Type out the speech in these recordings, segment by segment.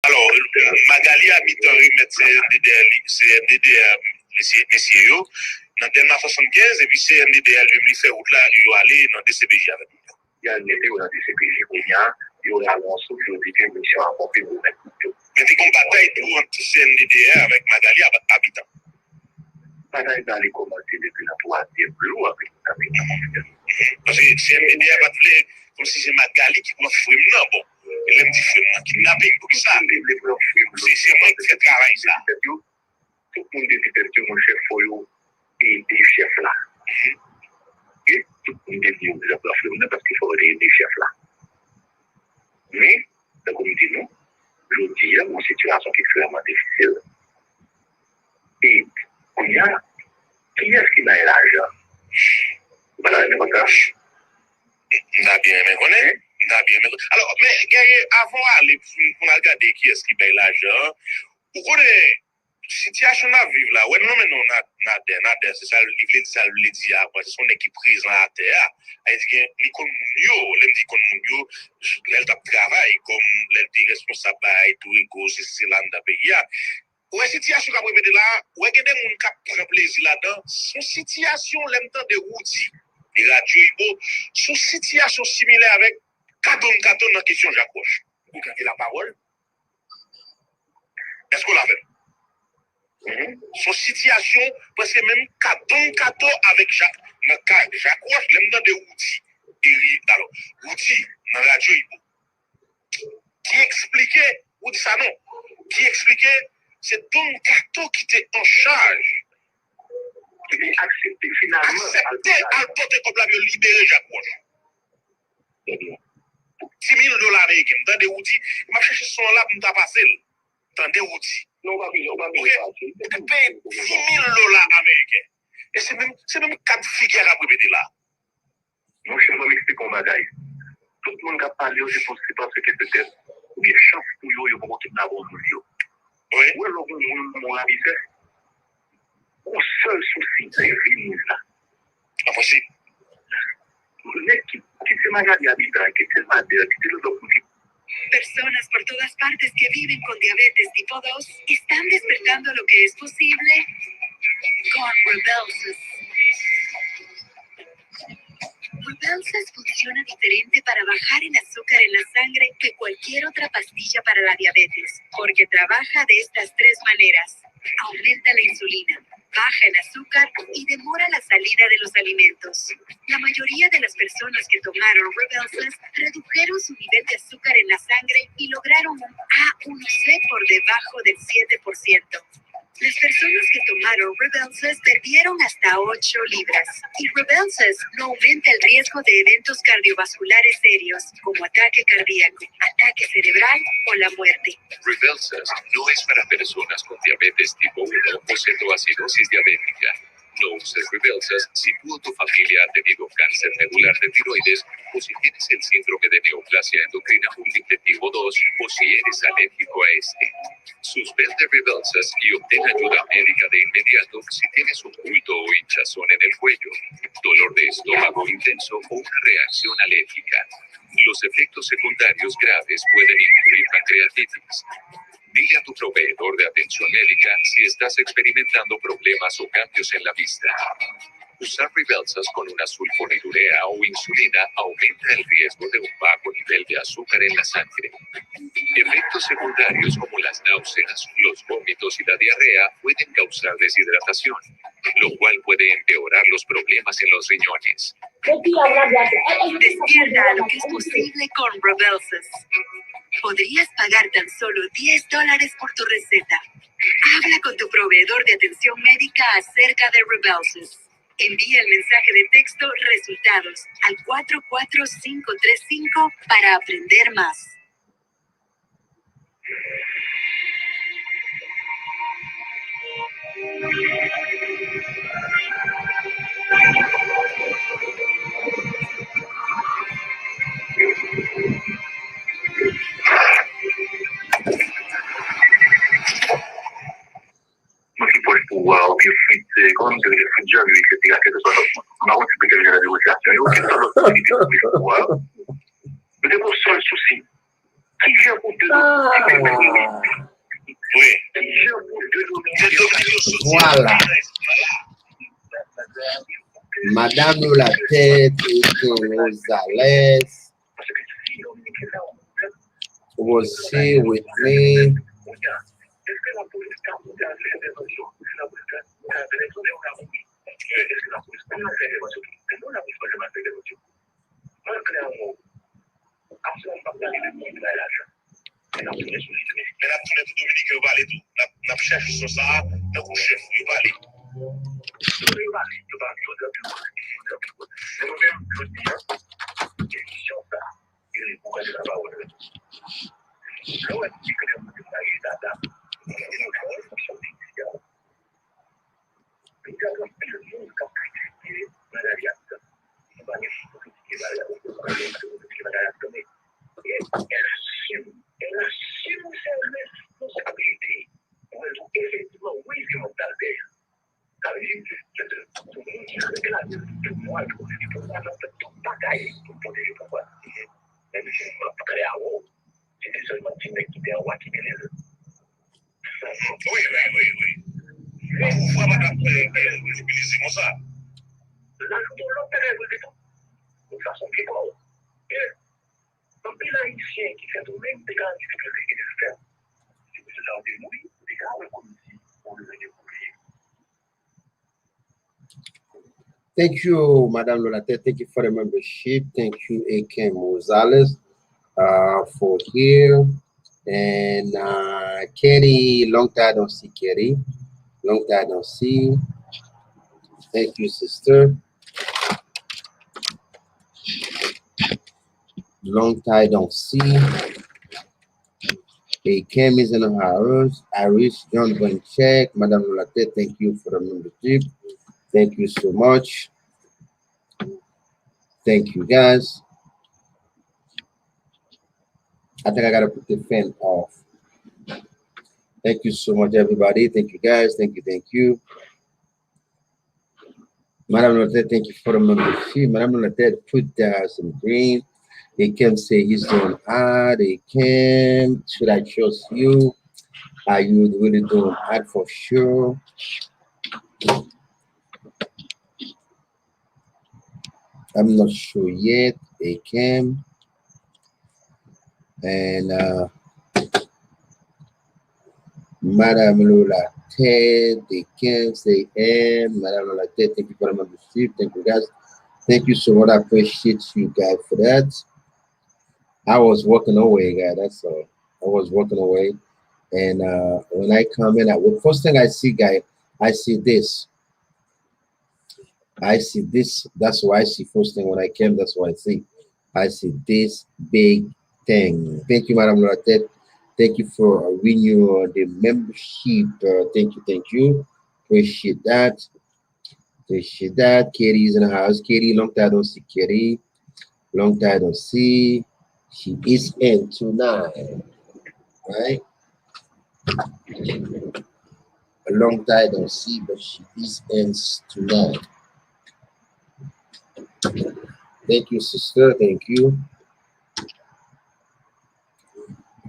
Alors, Margalie Habitat c'est NDDR, messieurs, dans le 75, et puis c'est NDDR, lui fait route là, il va aller dans DCPJ avec nous. Il y a un été dans DCPJ, il y a un souffle, il y a une mission à accomplir. Mais c'est une bataille pour entre CNDDR avec Margalie Habitat. Bataille dans les commentaires depuis la troisième jour avec parce que CNDDR va faire comme si c'est Margalie qui prend fruit, non, bon. Elle aime dire fruit, kidnapin, pour ça. C'est moi qui fais travail ça. Tout le monde dit que mon chef Foyo et des chefs là. Et tout le monde dit que vous avez parce qu'il faut aider des chefs là. Mais, comme dit nous, je dis, il y a une situation qui est extrêmement difficile. Et, il y a, qui est-ce qui a l'argent? Voilà, le reproche. On a bien aimé. Alors, mais avant d'aller pour regarder qui est-ce qui paye l'argent, vous connaissez la situation à vivre là. Ouais, non, mais non, Nader, c'est ça, le dit, c'est son équipe prise à terre. Elle dit que l'école Mounio, elle dit qu'on Mounio, elle travaille comme elle dit responsable et tout, et c'est là dans le pays. Ouais, situation qu'a prévu là, ouais, il y a des gens qui prennent plaisir là-dedans. Son situation, l'aime temps de routiers, des radios, son situation similaire avec Katon dans la question Jacques Roche. Vous avez la parole? Est-ce qu'on l'a fait? Son situation, parce que même Katon avec Jacques Roche, l'aime temps de routiers. Alors, routiers dans la radio, qui expliquait, ou dit ça non, qui expliquait, c'est Don Cato qui était en charge. Il est accepté finalement. Accepté à porter comme la libérer Jacques Roche. $10,000 américains, dans des outils, il m'a cherché son là pour me passer. Dans des outils. Non, on va payer. Il paye $10,000 américains. Et c'est même 4 filles qui a répété là. Moi, je vais m'expliquer un bagage. Tout le monde a parlé, c'est parce que peut-être, ou bien chance pour eux, pour kidnapper nous. Oui. Ou alors, mon ami, c'est le seul souci, c'est le là. Impossible. Personas por todas partes que viven con diabetes tipo 2 están despertando lo que es posible con Rebelsis. Rebelsis funciona diferente para bajar el azúcar en la sangre que cualquier otra pastilla para la diabetes, porque trabaja de estas 3 maneras. Aumenta la insulina, baja el azúcar y demora la salida de los alimentos. La mayoría de las personas que tomaron Rebelsis redujeron su nivel de azúcar en la sangre y lograron un A1C por debajo del 7%. Las personas que tomaron Rebelsis perdieron hasta 8 libras. Y Rebelsis no aumenta el riesgo de eventos cardiovasculares serios, como ataque cardíaco, ataque cerebral o la muerte. Rebelsis no es para personas con diabetes tipo 1 o cetoacidosis diabética. No uses Rebelsis si tú o tu familia ha tenido cáncer medular de tiroides, o si tienes el síndrome de neoplasia endocrina múltiple tipo 2, o si eres alérgico a este. Suspende Rebelsis y obtén ayuda médica de inmediato si tienes un bulto o hinchazón en el cuello, dolor de estómago intenso o una reacción alérgica. Los efectos secundarios graves pueden incluir pancreatitis. Dile a tu proveedor de atención médica si estás experimentando problemas o cambios en la vista. Usar Rebelsis con una sulfonilurea o insulina aumenta el riesgo de un bajo nivel de azúcar en la sangre. Efectos secundarios como las náuseas, los vómitos y la diarrea pueden causar deshidratación, lo cual puede empeorar los problemas en los riñones. Despierta a lo que es posible con Rebelsis. Podrías pagar tan solo $10 por tu receta. Habla con tu proveedor de atención médica acerca de Rebelsis. Envía el mensaje de texto resultados al 44535 para aprender más. Pouvoir bien fuite, comme de les fuites jeunes, etc. Que ce soit on a aussi peut-être la négociation. Et aucun seul autre pouvoir. Mais c'est pour seul souci. Qui j'ai pour deux Oui. Qui j'ai pour deux C'est dominicains. Dominique. Voilà. Madame la tête Gonzalez was here with me. Mais la tournée tout Dominique, vous parlez tout. La cherche sur ça, la chef, vous parlez. Oui. Vous voyez, madame, utilisez ça. De façon qui est bon. Un pays haïtien qui fait tout même des gars qui fait c'est que là, on est mouillé, des gars, on est comme si on le venait oublier. Thank you, Madame Lolate. Thank you for the membership. Thank you, A.K. Mozales, for here. And Kenny, long time don't see Kenny. Long time don't see. Thank you, sister. Long time don't see. A Cam is in the house. Iris, John Boncheck, Madame Lolate, thank you for the membership. Thank you so much. Thank you, guys. I think I gotta put the fan off. Thank you so much, everybody. Thank you, guys. Thank you. Madame Lolate, thank you for the membership. Madame Lolate, put some green. They can say he's doing hard. They can. Should I trust you? Are you really doing hard for sure? I'm not sure yet. They can. And Madame Lolate, they can say and Madame Lolate, thank you for the membership. Thank you, guys. Thank you so much. I appreciate you guys for that. I was walking away, guys. That's all. I was walking away. And when I come in, the first thing I see, guys, I see this. I see this. That's why I see first thing when I came. That's what I see. I see this big thing. Thank you, Madam Lolate. Thank you for renewing the membership. Thank you. Appreciate that. Katie is in the house. Katie, long time don't see Katie. Long time don't see. She is in tonight, right? A long time don't see, but she is in tonight. Thank you, sister. Thank you.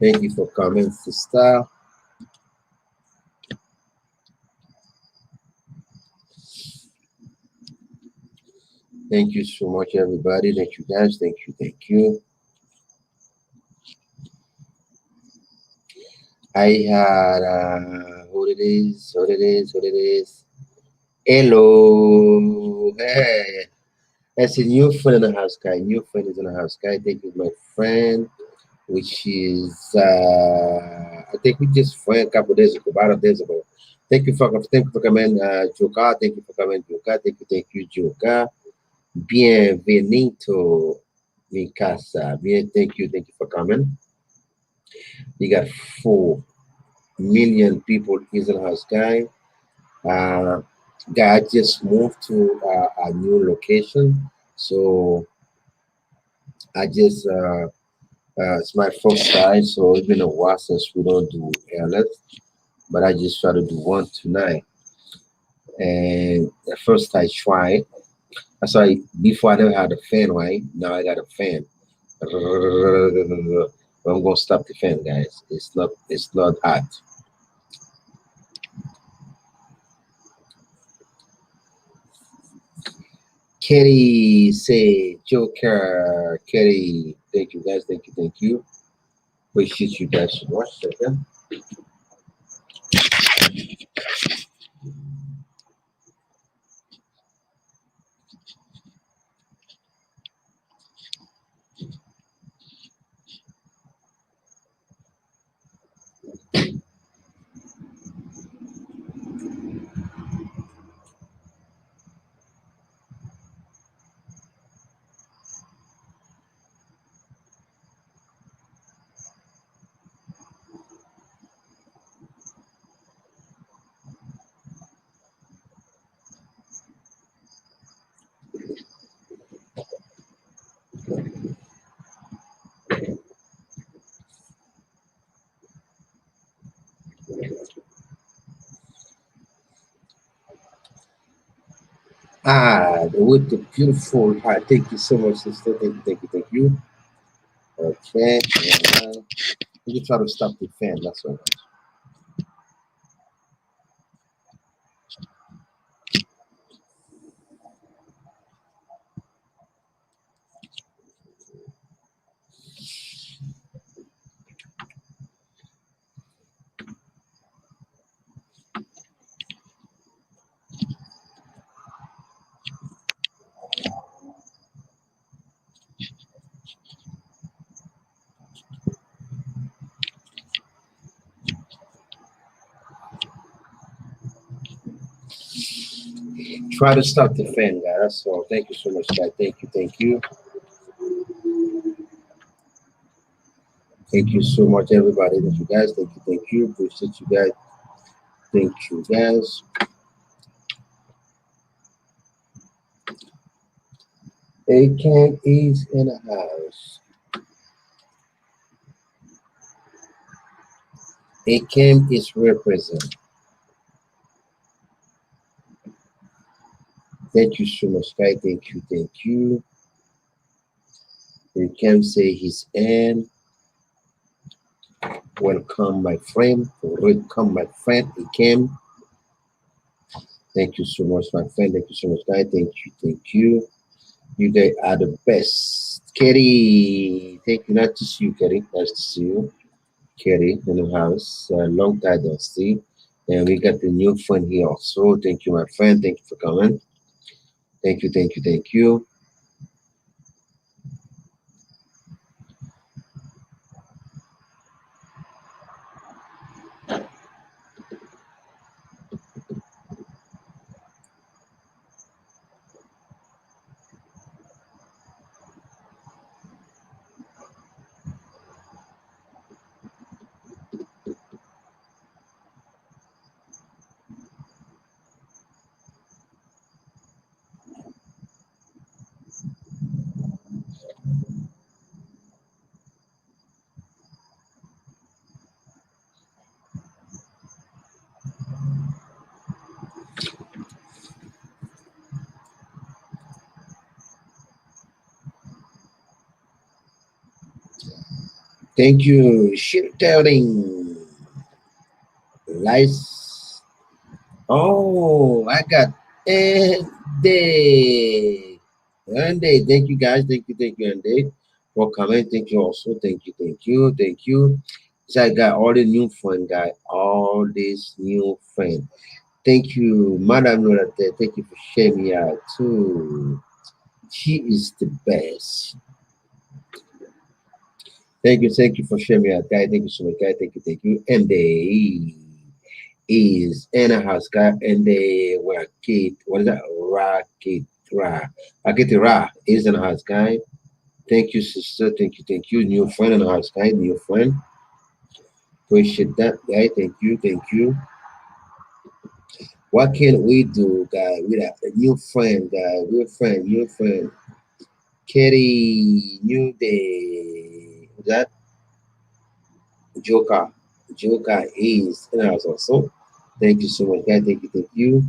Thank you for coming, sister. Thank you so much, everybody. Thank you, guys. Thank you. I had what it is. Hello. Hey. That's a new friend in the house, guy. New friend is in the house, guy. Thank you, my friend, which is I think we just friend a couple days ago, about a days ago. Thank you for coming, Joka. Thank you for coming, Joka. Thank you, Joka. Bienvenido, mi casa. Thank you for coming. You got 4 million people in the house, guy. Guy just moved to a new location, so I just it's my first time, so it's been a while since we don't do airless, but I just try to do one tonight. And the first I tried, that's why before I never had a fan, right? Now I got a fan. But I'm gonna stop the fan, guys. It's not hot. Kelly say Joker. Kelly, thank you guys, thank you. Appreciate you guys so much. Second. With the beautiful heart. Thank you so much, sister. Thank you. Okay. Let me try to stop the fan. That's all. Try to stop the fan, guys. That's all. Thank you so much, guys. Thank you. Thank you so much, everybody. Thank you, guys. Thank you. Appreciate you guys. Thank you, guys. A camp is in a house. A camp is represent. Thank you so much, guys. Thank you. You can say his end. Welcome, my friend. Welcome, my friend. He came. Thank you so much, my friend. Thank you so much, guys. Thank you. You guys are the best. Kerry, thank you. Nice to see you, Kerry. Nice to see you, Kerry, in the house. Long time don't see. And we got the new friend here also. Thank you, my friend. Thank you for coming. Thank you. Thank you. Shooting. Lights. Oh, I got Andy. Andy, thank you guys. Thank you, Andy, for coming. Thank you also. Thank you. So I got all the new friend, guy. All this new friend. Thank you, Madam Lorette. Thank you for sharing me out too. She is the best. Thank you for sharing me out, guy. Thank you so much, guy. Thank you. And they is in a house, guy, and they were kid. What is that? Rocket Ra. Rocket Ra is in a house, guy. Thank you, sister. Thank you. New friend in the house, guy. New friend. Appreciate that, guy. Thank you. What can we do, guy, with a new friend, guy? New friend. Kitty, new day. Who's that? Joker. Joker is in our house also. Thank you so much, guys. Thank you.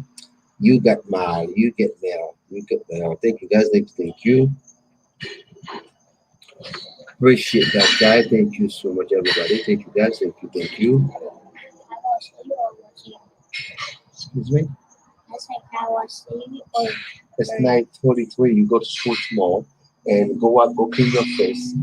You got my, you get mail. You get mail. Thank you, guys. Thank you. Appreciate that, guy. Thank you so much, everybody. Thank you, guys. Thank you. Thank you. Excuse me. It's 9:43. You go to school tomorrow and go out, go clean your face.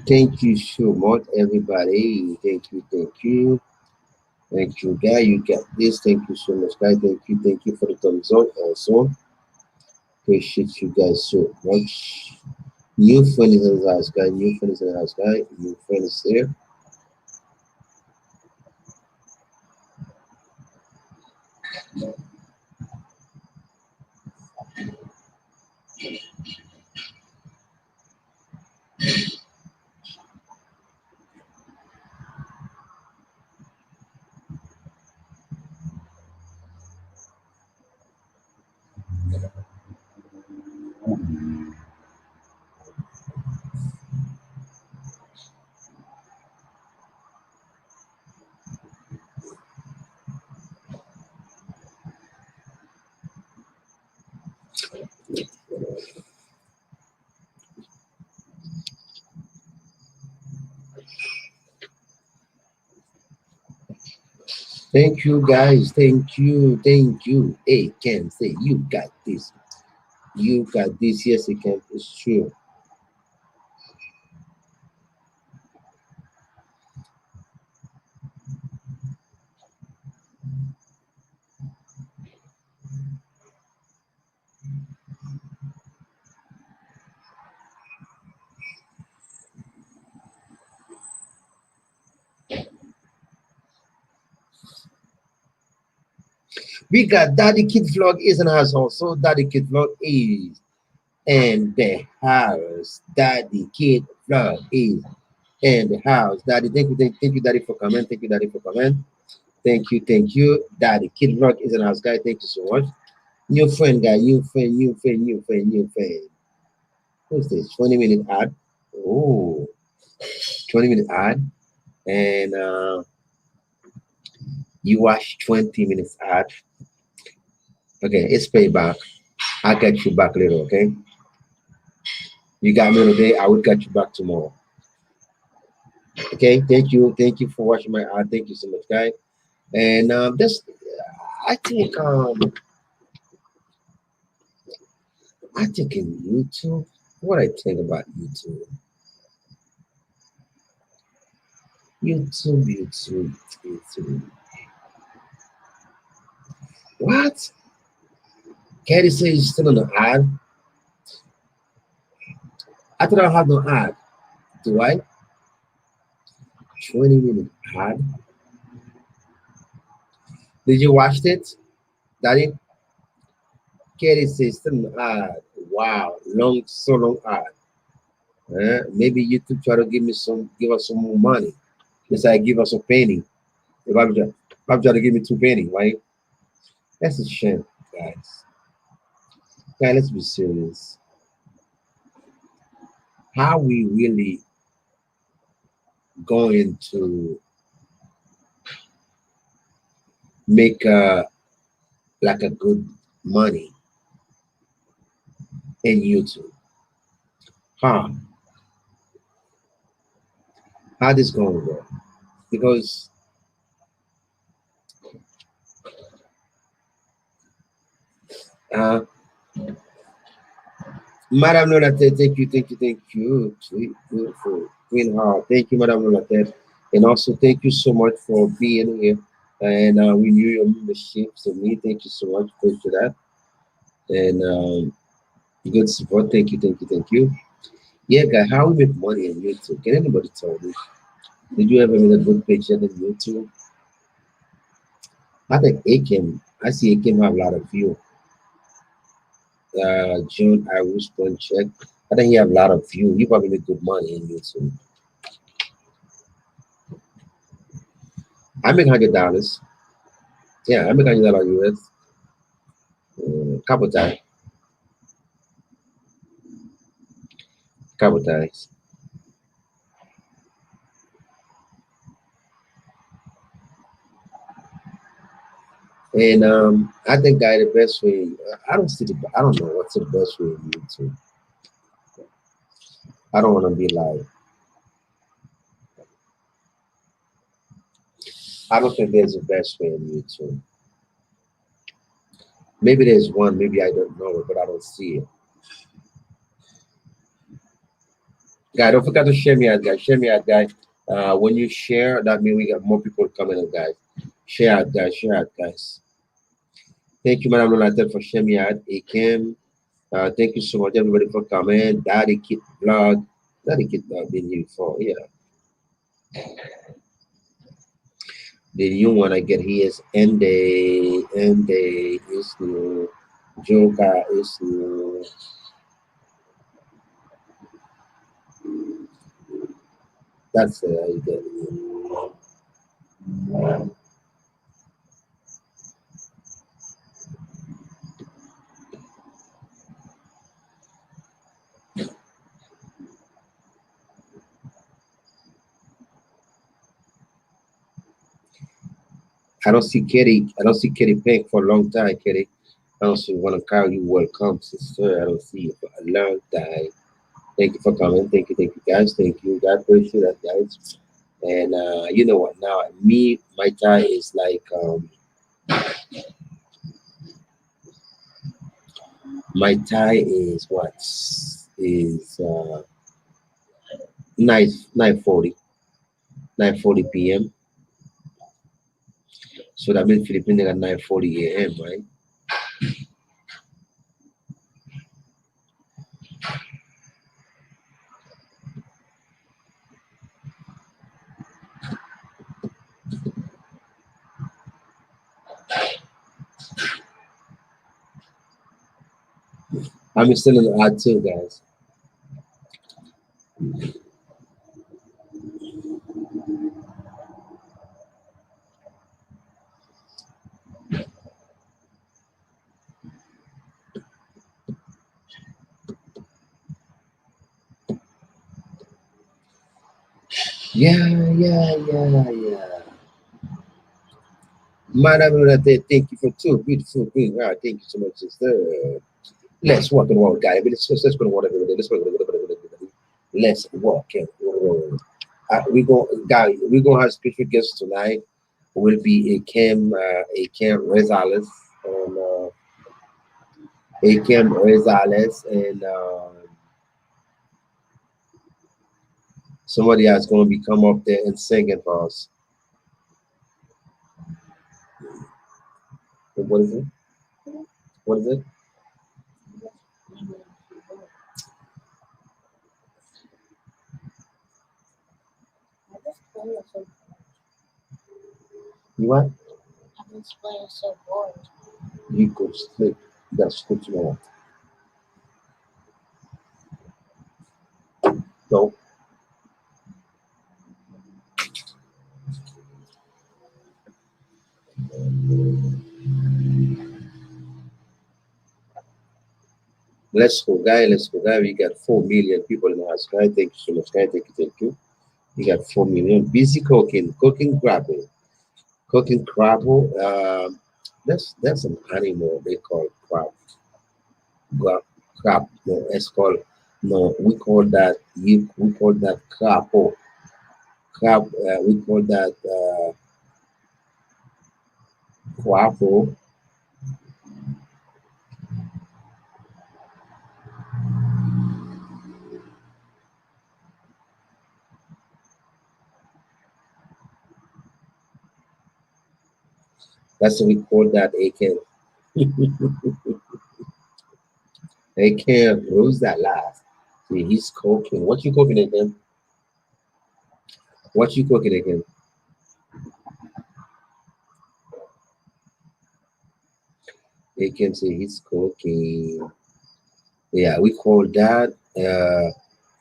Thank you so much, everybody. Thank you, thank you. Thank you, guy. You got this. Thank you so much, guy. Thank you for the thumbs up also. Appreciate you guys so much. New friend is in the house, guy. New friend is in the house, guy. New friend is there. Thank you, guys. Thank you. Thank you. Hey, Ken, say you got this. You got this. Yes, it can. It's true. We got Daddy Kid Vlog is in the house also. Daddy Kid Vlog is in the house. Daddy Kid Vlog is in the house. Daddy, thank you, Daddy, for coming. Thank you, Daddy, for coming. Thank you. Daddy Kid Vlog is in the house, guy. Thank you so much. New friend, guy. New friend. Who's this? 20-minute ad. Oh, 20-minute ad. And you watch 20 minutes ad. Okay, it's payback. I'll get you back later, okay? You got me today, I will get you back tomorrow. Okay, thank you for watching my ad. Thank you so much, guys. And I think in YouTube, what I think about YouTube. YouTube. What? Katie says he's still on the ad. I thought I had no ad. Do I? 20-minute ad. Did you watch it, Daddy? Katie says still on the ad. Wow, so long ad. Maybe YouTube try to give us some more money. Just like give us a penny. If I'm trying to give me 2 penny, right? That's a shame, guys. Guys, let's be serious. How we really going to make like a good money in YouTube? How this going to work? Because Madam Nolate, thank you. Sweet, beautiful, Queen Heart. Thank you, Madam Nolate. And also thank you so much for being here. And we knew your membership. So me, thank you so much for that. And good support. Thank you. Yeah, guys, how we make money on YouTube? Can anybody tell me? Did you ever make a good page on YouTube? I think I see Akim have a lot of view. June, I was going to check. I think he have a lot of view. He probably make good money in YouTube. I make $100. Yeah, American use a lot of US. Couple times. Couple times. And I think guy the best way. I don't see the. I don't know what's the best way in YouTube. I don't want to be like. I don't think there's a best way in YouTube. Maybe there's one. Maybe I don't know it, but I don't see it. Guy, don't forget to share me out, guys. Share me out, guys. When you share, that means we got more people coming in, guys. Share out, guys. Share out, guys. Thank you, Madam Lolatel, for sharing me out. Akim, thank you so much, everybody, for coming. Daddy Kid Vlog. Daddy Kid Vlog been here before, yeah. The new one I get here is Ende is new. Joka is new. That's it, I get it. I don't see Kitty. I don't see Kitty Pink for a long time, Kitty. I don't see one of Kyle. You welcome, sister. I don't see you for a long time. Thank you for coming. Thank you, guys. Thank you. God appreciate that, guys. And you know what? Now, me, my tie is like my tie is what is 9:40 p.m. So that means Philippines at 9:40 a.m. Right? I'm still in the odd too, guys. Yeah. Madam Renate, thank you for two beautiful being out. Thank you so much, sister. Let's walk and walk, guys. Let's go and walk every day. Let's walk and walk. We go, guys. We gonna have special guests tonight. Will be a Cam Rosales, and a Cam Rosales, and somebody else gonna be come up there and singing for us. What is it? What is it? You what? I'm just playing so bored. You go sleep. That's what you want. So let's go, guys. Let's go, guys. We got 4 million people in the house, guys. Thank you so much, guys. Thank you. We got 4 million. Busy cooking gravel. Cooking crabble. That's an animal they call crab. Crab. No, it's called no. We call that we call that crappo. Crab. We call that crappo. That's what we call that. A can who's that last? See, he's cooking. What you cooking again? What you cooking again? They can say he's cooking. Yeah, we call that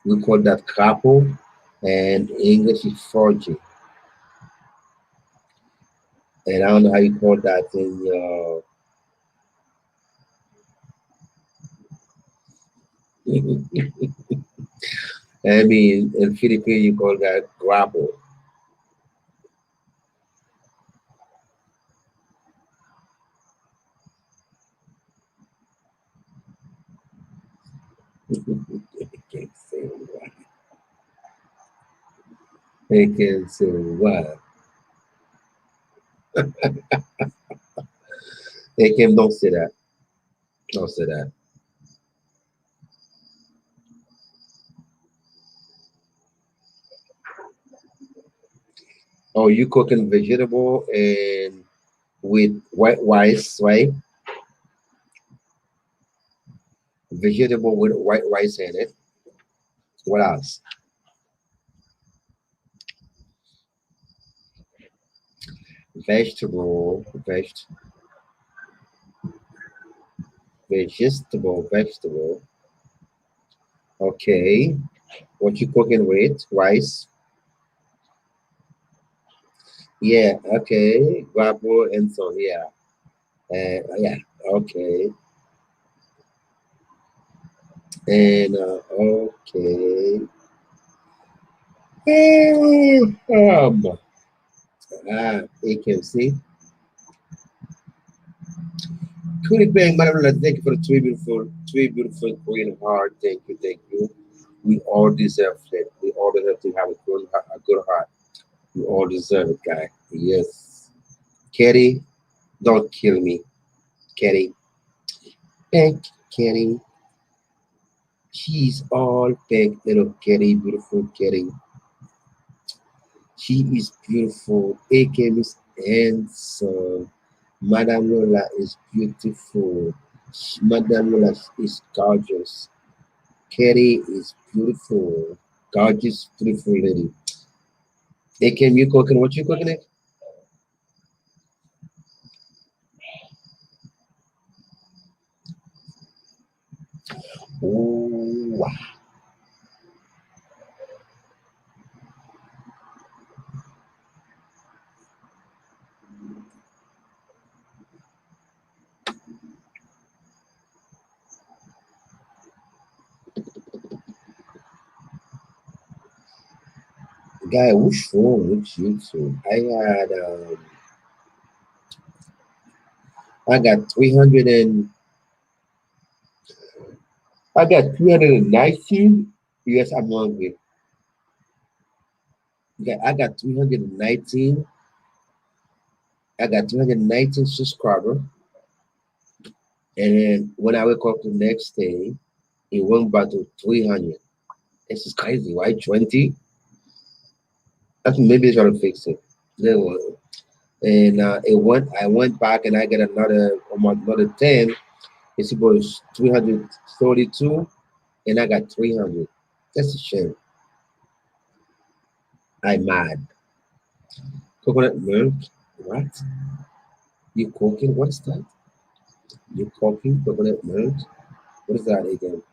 crapple, and English is foraging. And I don't know how you call that in I mean in Philippines you call that grapple. I can't say what. I can't say what. I can don't say that. Don't say that. Oh, you cooking vegetable and with white rice, right? Vegetable with white rice in it. What else? Vegetable. Okay. What you cooking with? Rice. Yeah. Okay. Guapo and so yeah. Yeah. Okay. And okay. You can see. Cootie Bang, Madam, thank you for the three beautiful Korean heart. Thank you. We all deserve it. We all deserve to have a good heart. We all deserve it, guy. Yes. Katie, don't kill me. Katie. Thank Katie. She's all pink, little Katie, beautiful Katie. She is beautiful. AKM is handsome. Madame Lola is beautiful. Madame Lola is gorgeous. Katie is beautiful. Gorgeous, beautiful lady. AKM, you cooking? What you cooking? It? Oh, guy, what's wrong with YouTube? I got 300 and I got 319. Yes, I'm hungry. Okay, I got 319. I got 319 subscribers. And then when I wake up the next day, it went back to 300. This is crazy, right? 20. That's maybe try to fix it. Then and I went back and I get another almost another 10. It's supposed 332 and I got 300. That's a shame. I'm mad. Coconut milk? What? You cooking? What's that? You cooking coconut milk? What is that again?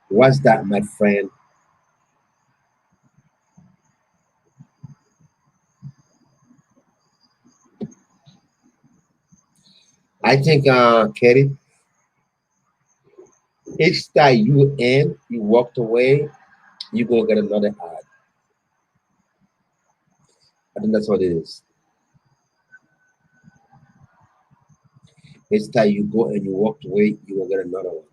What's that, my friend? I think, Katie, each time you in, you walked away, you gonna get another ad. I think that's what it is. Each time you go and you walked away, you will get another one.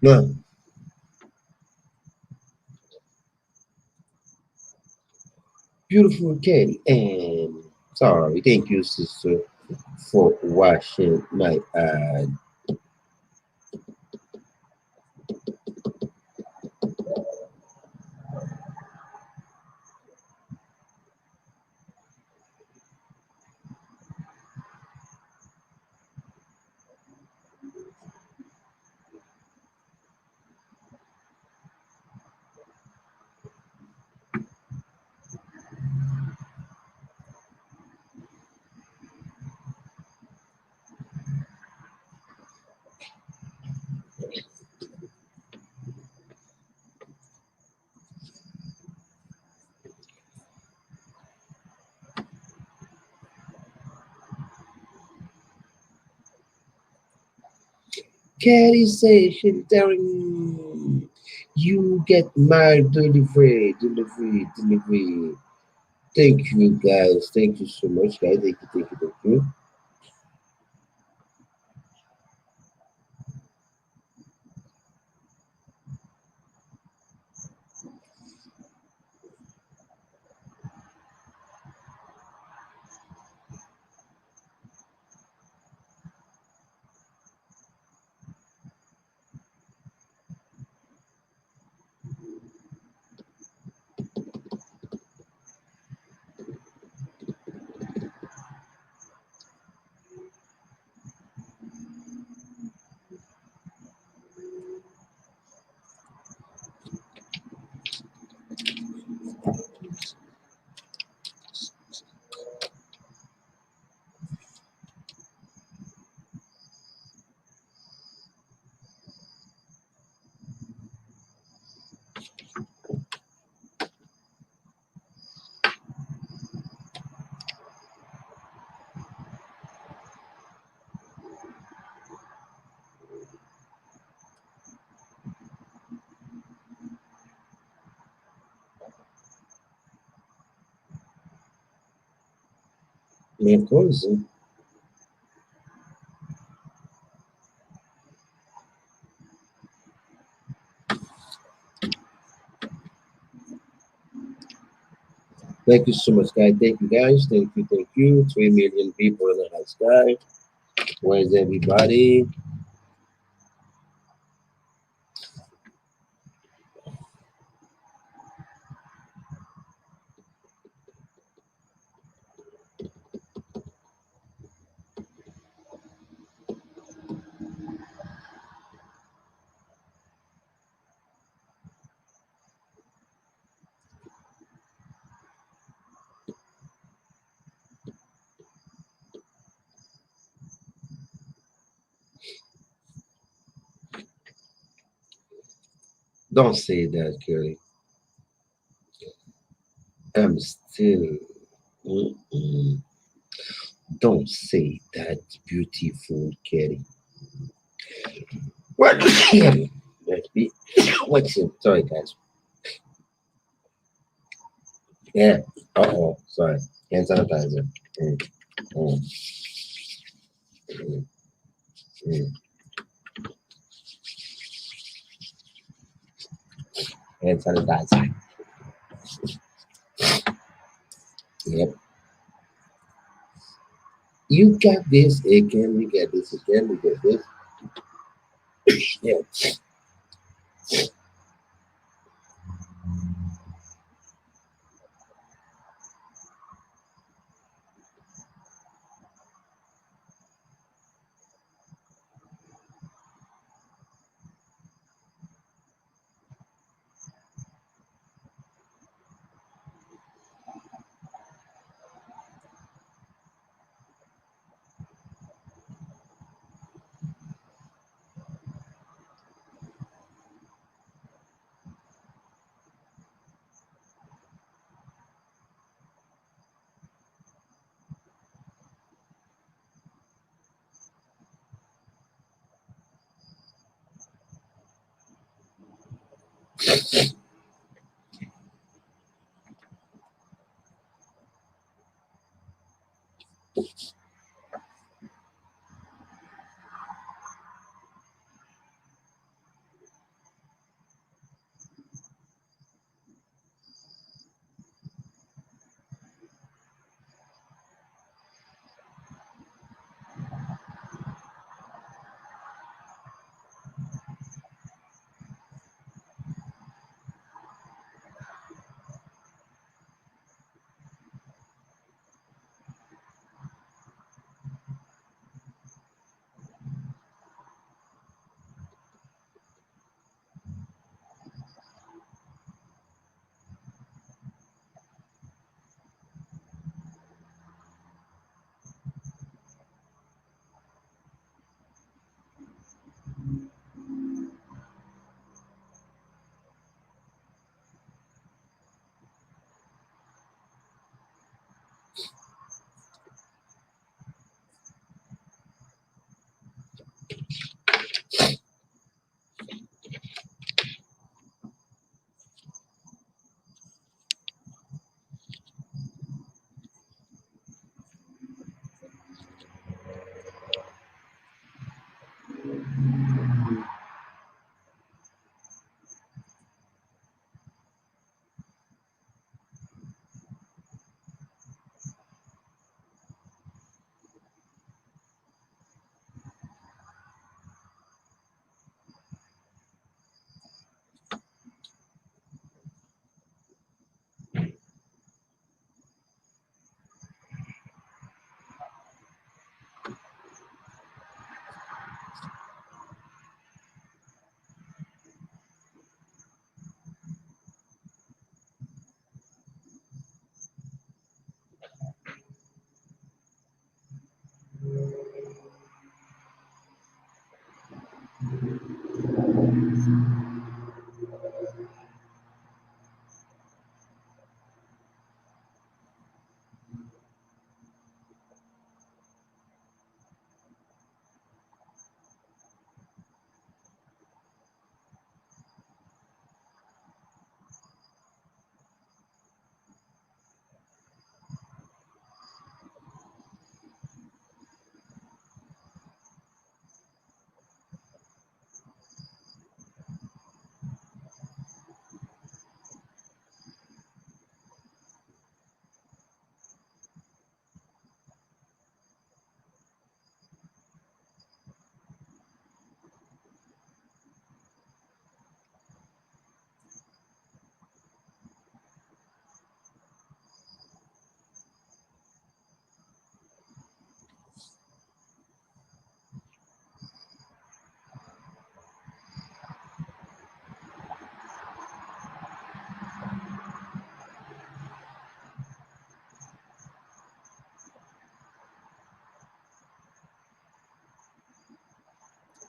No. Beautiful Katie. And sorry, thank you, sister, for washing my Katie says she's telling you get my delivery. Thank you guys. Thank you so much, guys. Thank you. Minha coisa. Thank you so much, guys. Thank you, guys. Thank you. 3 million people in the high sky. Where's everybody? Don't say that, Kelly. I'm still. Mm-mm. Don't say that, beautiful Kelly. What? Let's be. What's it? Sorry, guys. Yeah. Uh-oh. Sorry. Hand sanitizer. Mm, mm, mm, mm. Hand sanitizer. Yep. You got this again. We got this again. We got this. Yeah.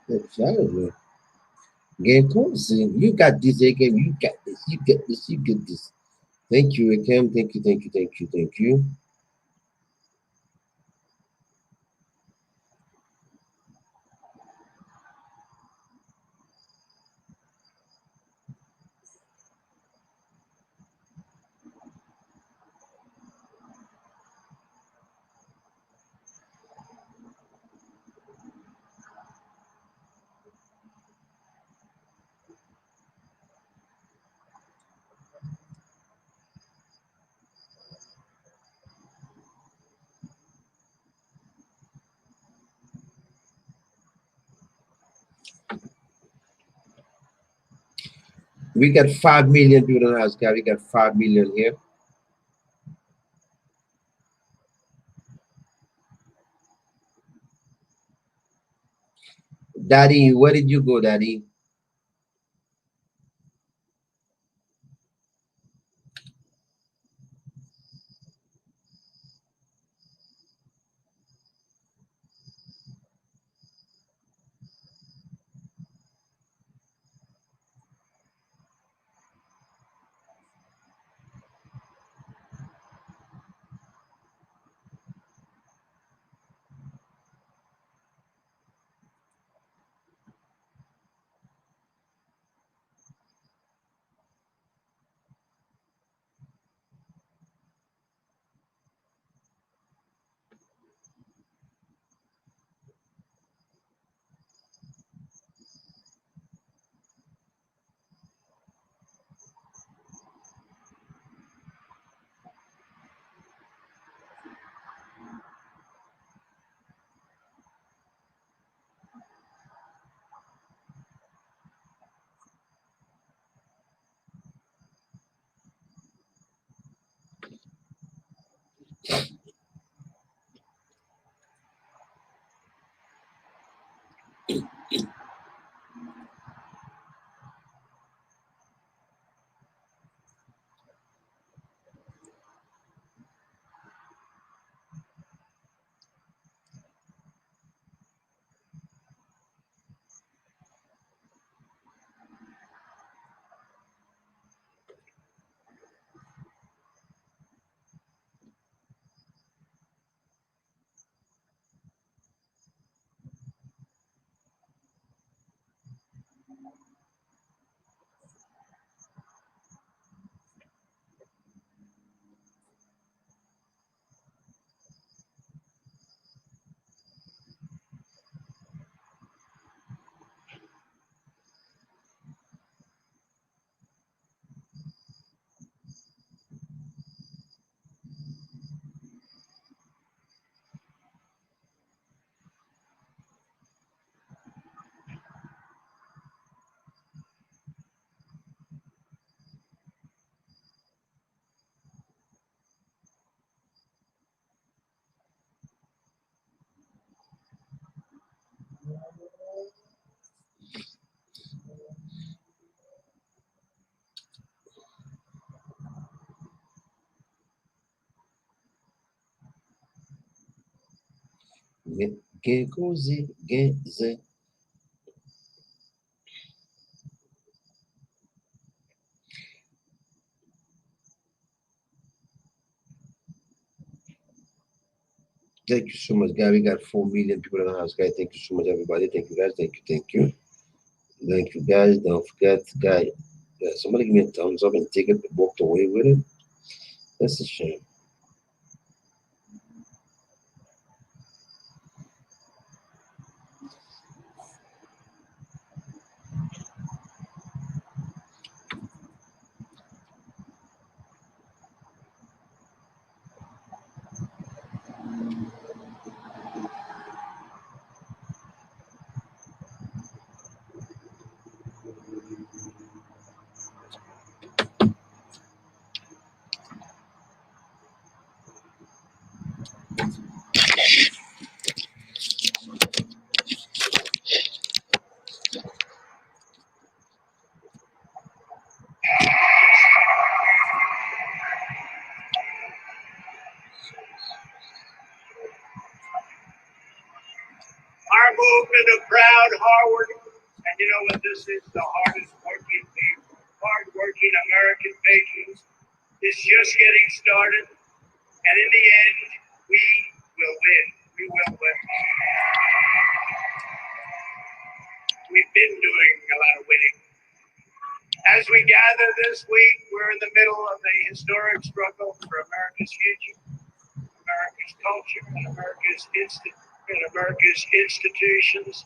Exactly. Game closing. You got this, Akem. You got this. You get this. You get this. Thank you, Akem. Thank you. Thank you. Thank you. Thank you. We got 5 million people in the house, guys. We got 5 million here. Daddy, where did you go, Daddy? Get cozy, get the. Thank you so much, guys. We got 4 million people in the house, guys. Thank you so much, everybody. Thank you, guys. Thank you. Thank you. Thank you, guys. Don't forget, guys. Somebody give me a thumbs up and take it, walked away with it. That's a shame. of proud Harvard, and you know what this is? The hardest working people, hard-working American patriots. It's just getting started, and in the end, we will win. We will win. We've been doing a lot of winning. As we gather this week, we're in the middle of a historic struggle for America's future, America's culture, and America's institutions,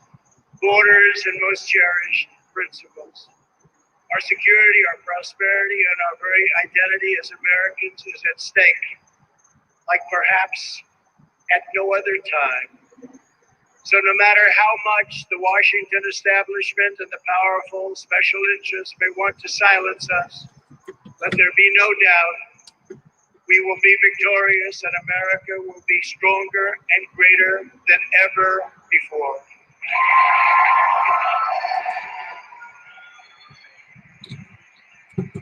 borders, and most cherished principles. Our security, our prosperity, and our very identity as Americans is at stake, like perhaps at no other time. So no matter how much the Washington establishment and the powerful special interests may want to silence us, let there be no doubt we will be victorious and America will be stronger and greater than ever before.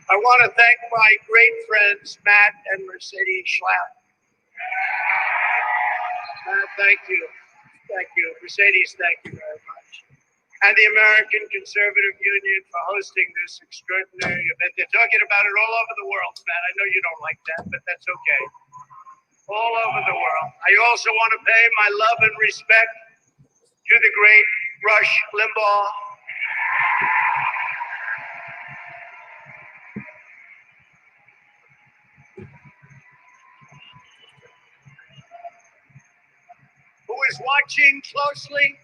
I want to thank my great friends, Matt and Mercedes Schlapp. Matt, thank you. Thank you. Mercedes, thank you very much. And the American Conservative Union for hosting this extraordinary event. They're talking about it all over the world, Matt. I know you don't like that, but that's okay. All over the world. I also want to pay my love and respect to the great Rush Limbaugh. Who is watching closely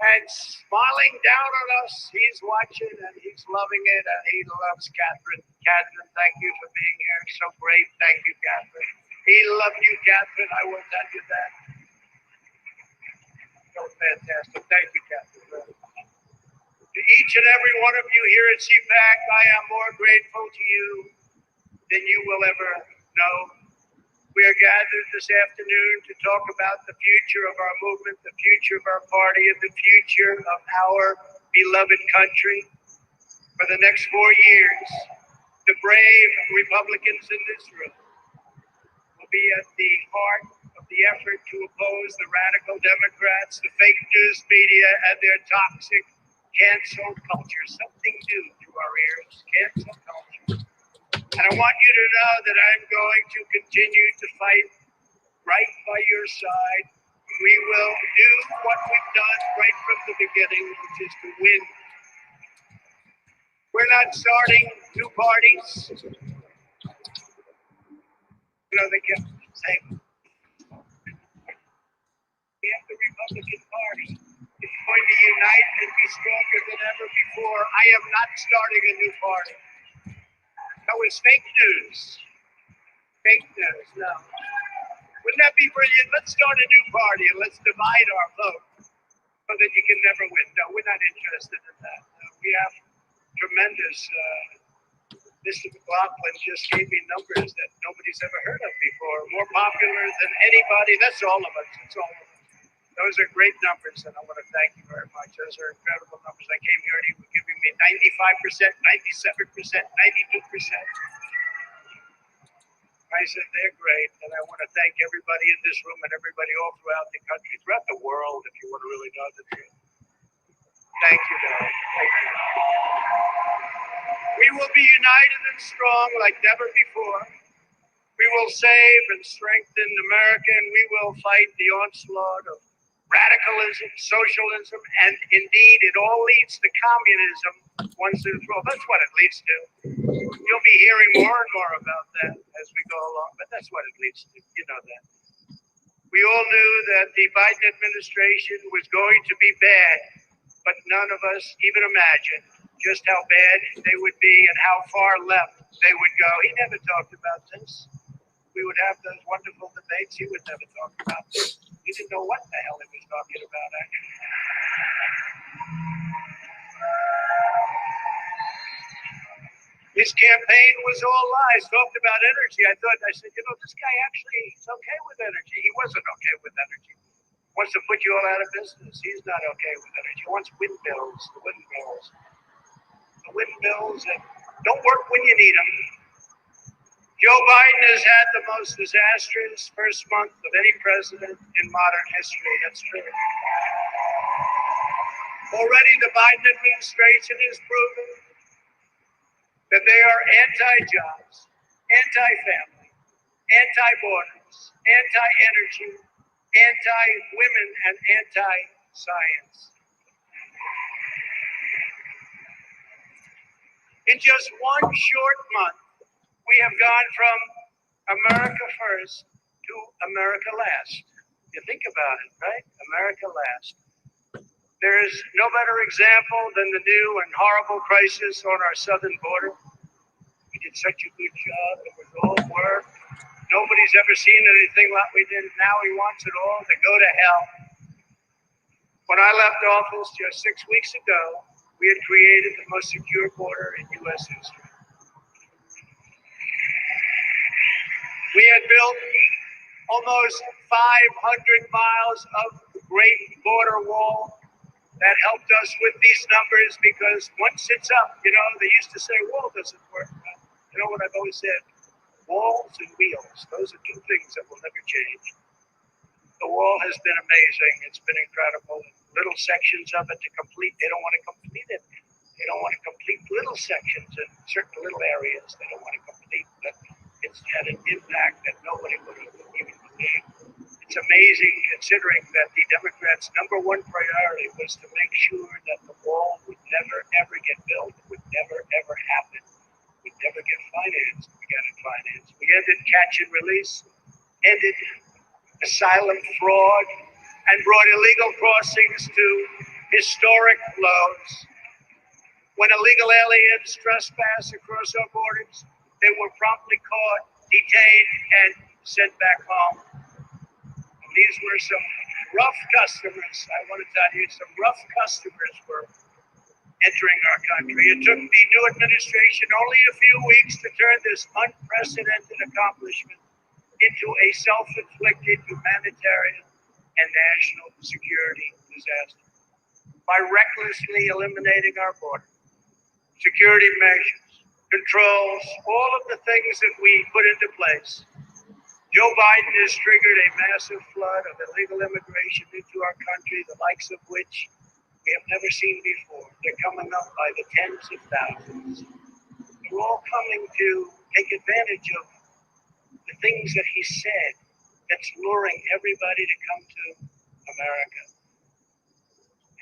and smiling down on us. He's watching and he's loving it, and he loves Catherine. Catherine, thank you for being here. So great. Thank you, Catherine. He loved you, Catherine. I will tell you that. So fantastic. Thank you, Catherine. To each and every one of you here at CPAC, I am more grateful to you than you will ever know. We are gathered this afternoon to talk about the future of our movement, the future of our party, and the future of our beloved country. For the next 4 years, the brave Republicans in this room will be at the heart of the effort to oppose the radical Democrats, the fake news media, and their toxic cancel culture. Something new to our ears, cancel culture. And I want you to know that I'm going to continue to fight right by your side. We will do what we've done right from the beginning, which is to win. We're not starting new parties. You know, they kept saying, we have the Republican Party. It's going to unite and be stronger than ever before. I am not starting a new party. That was fake news. Fake news, no. Wouldn't that be brilliant? Let's start a new party and let's divide our vote so that you can never win. No, we're not interested in that. No, we have tremendous, Mr. McLaughlin just gave me numbers that nobody's ever heard of before. More popular than anybody. That's all of us. It's all of us. Those are great numbers, and I want to thank you very much. Those are incredible numbers. I came here and he was giving me 95%, 97%, 92%. I said, they're great, and I want to thank everybody in this room and everybody all throughout the country, throughout the world, if you want to really know the truth. Thank you, Darren. Thank you. We will be united and strong like never before. We will save and strengthen America, and we will fight the onslaught of radicalism, socialism, and indeed it all leads to communism once and for all. That's what it leads to. You'll be hearing more and more about that as we go along, but that's what it leads to. You know that. We all knew that the Biden administration was going to be bad, but none of us even imagined just how bad they would be and how far left they would go. He never talked about this. We would have those wonderful debates. He would never talk about this. He didn't know what the hell he was talking about, actually. His campaign was all lies, talked about energy. I said, you know, this guy actually is okay with energy. He wasn't okay with energy. He wants to put you all out of business. He's not okay with energy. He wants windmills, the windmills. The windmills that don't work when you need them. Joe Biden has had the most disastrous first month of any president in modern history. That's true. Already the Biden administration has proven that they are anti-jobs, anti-family, anti-borders, anti-energy, anti-women, and anti-science. In just one short month, we have gone from America first to America last. You think about it, right? America last. There is no better example than the new and horrible crisis on our southern border. We did such a good job. It was all work. Nobody's ever seen anything like we did. Now he wants it all to go to hell. When I left office just 6 weeks ago, we had created the most secure border in U.S. history. We had built almost 500 miles of the Great Border Wall that helped us with these numbers, because once it's up, you know, they used to say wall doesn't work. You know what I've always said? Walls and wheels, those are two things that will never change. The wall has been amazing. It's been incredible. Little sections of it to complete. They don't want to complete it. They don't want to complete little sections in certain little areas. They don't want to complete, but it's had an impact that nobody would have even believed. It's amazing considering that the Democrats' number one priority was to make sure that the wall would never, ever get built. It would never, ever happen. We'd never get financed. We got it financed. We ended catch and release, ended asylum fraud, and brought illegal crossings to historic lows. When illegal aliens trespass across our borders, they were promptly caught, detained, and sent back home. And these were some rough customers. I want to tell you, some rough customers were entering our country. It took the new administration only a few weeks to turn this unprecedented accomplishment into a self-inflicted humanitarian and national security disaster by recklessly eliminating our border, security measures, controls, all of the things that we put into place. Joe Biden has triggered a massive flood of illegal immigration into our country, the likes of which we have never seen before. They're coming up by the tens of thousands. They're all coming to take advantage of the things that he said that's luring everybody to come to America.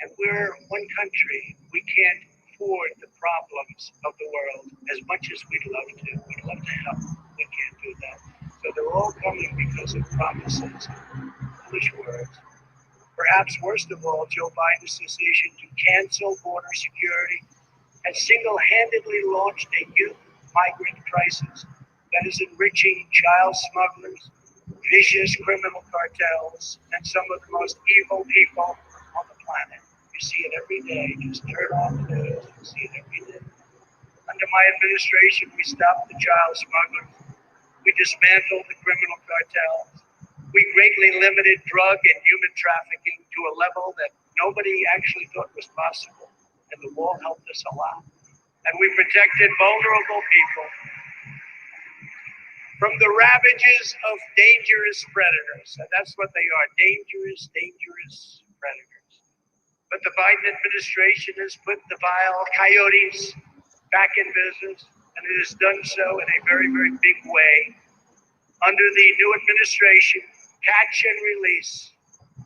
And we're one country. We can't afford the problems of the world as much as we'd love to. We'd love to help. We can't do that. So they're all coming because of promises, foolish words. Perhaps worst of all, Joe Biden's decision to cancel border security has single-handedly launched a youth migrant crisis that is enriching child smugglers, vicious criminal cartels, and some of the most evil people on the planet. You see it every day. Just turn on the news. You see it every day. Under my administration, we stopped the child smugglers. We dismantled the criminal cartels. We greatly limited drug and human trafficking to a level that nobody actually thought was possible. And the wall helped us a lot. And we protected vulnerable people from the ravages of dangerous predators. And that's what they are, dangerous, dangerous predators. But the Biden administration has put the vile coyotes back in business, and it has done so in a very, very big way. Under the new administration, catch and release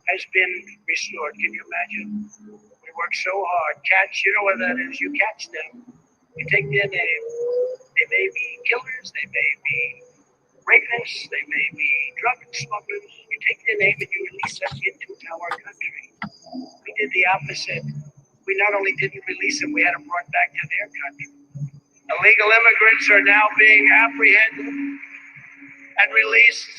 has been restored. Can you imagine? We work so hard. Catch, you know what that is? You catch them. You take their name. They may be killers. They may be rapists. They may be drug smugglers. You take their name and you release them into our country. We did the opposite. We not only didn't release them, we had them brought back to their country. Illegal immigrants are now being apprehended and released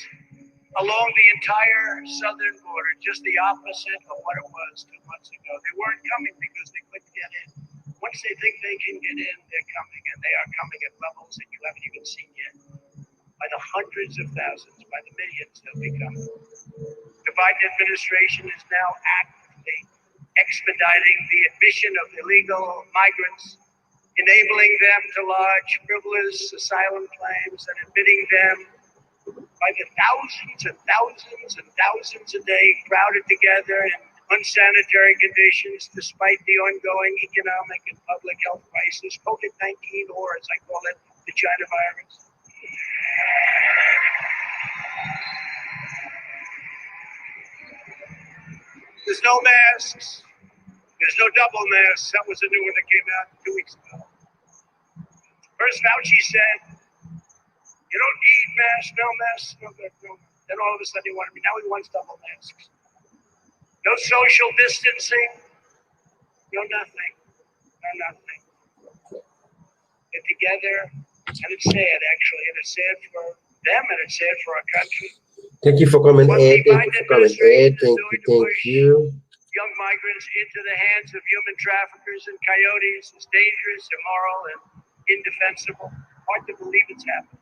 along the entire southern border, just the opposite of what it was 2 months ago. They weren't coming because they couldn't get in. Once they think they can get in, they're coming, and they are coming at levels that you haven't even seen yet. By the hundreds of thousands, by the millions they'll be coming. The Biden administration is now actively expediting the admission of illegal migrants, enabling them to lodge frivolous asylum claims and admitting them by the thousands and thousands and thousands a day, crowded together in unsanitary conditions despite the ongoing economic and public health crisis, COVID-19, or as I call it, the China virus. There's no masks. There's no double masks. That was a new one that came out 2 weeks ago. First, Fauci said, you don't need masks, no masks, no good, no. Then all of a sudden he wanted me. Now he wants double masks. No social distancing. No nothing. No nothing. Get together, and it's sad actually, and it's sad for them, and it's sad for our country. Thank you for coming, Ed. Thank you for coming, Ed. Thank you. Young migrants into the hands of human traffickers and coyotes is dangerous, immoral, and indefensible. Hard to believe it's happened.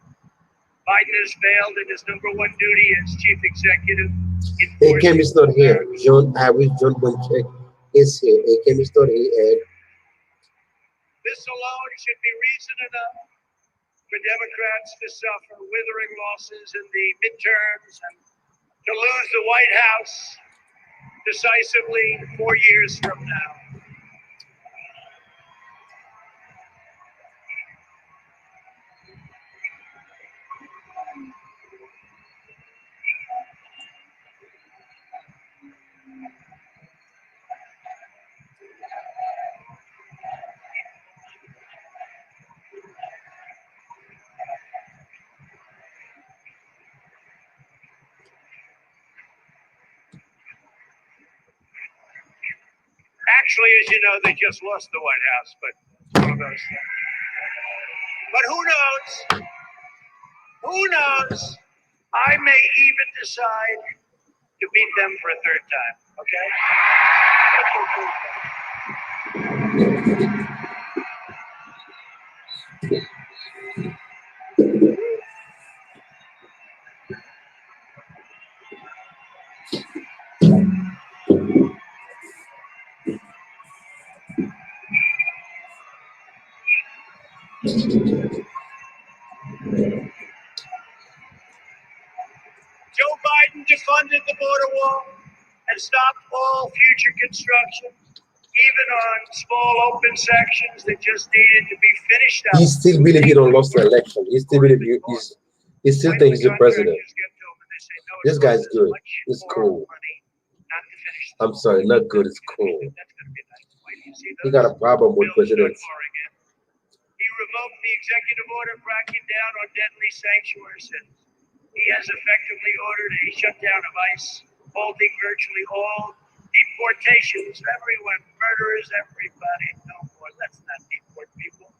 Biden has failed in his number one duty as chief executive. AKM is not here. John, I wish John Boncheck is here. AKM is not here, Ed. This alone should be reason enough for Democrats to suffer withering losses in the midterms and to lose the White House decisively 4 years from now. Actually, as you know, they just lost the White House, but one of those things. But who knows? Who knows? I may even decide to beat them for a third time, Joe Biden defunded the border wall and stopped all future construction, even on small open sections that just needed to be finished up. He still believes he don't lost the election. He still believes he still thinks he's the president. This guy's good. It's cool. I'm sorry, not good. It's cool. He got a problem with presidents. He revoked the executive order cracking down on deadly sanctuary cities. He has effectively ordered a shutdown of ICE, halting virtually all deportations. Everyone, murderers, everybody. No more. Let's not deport people.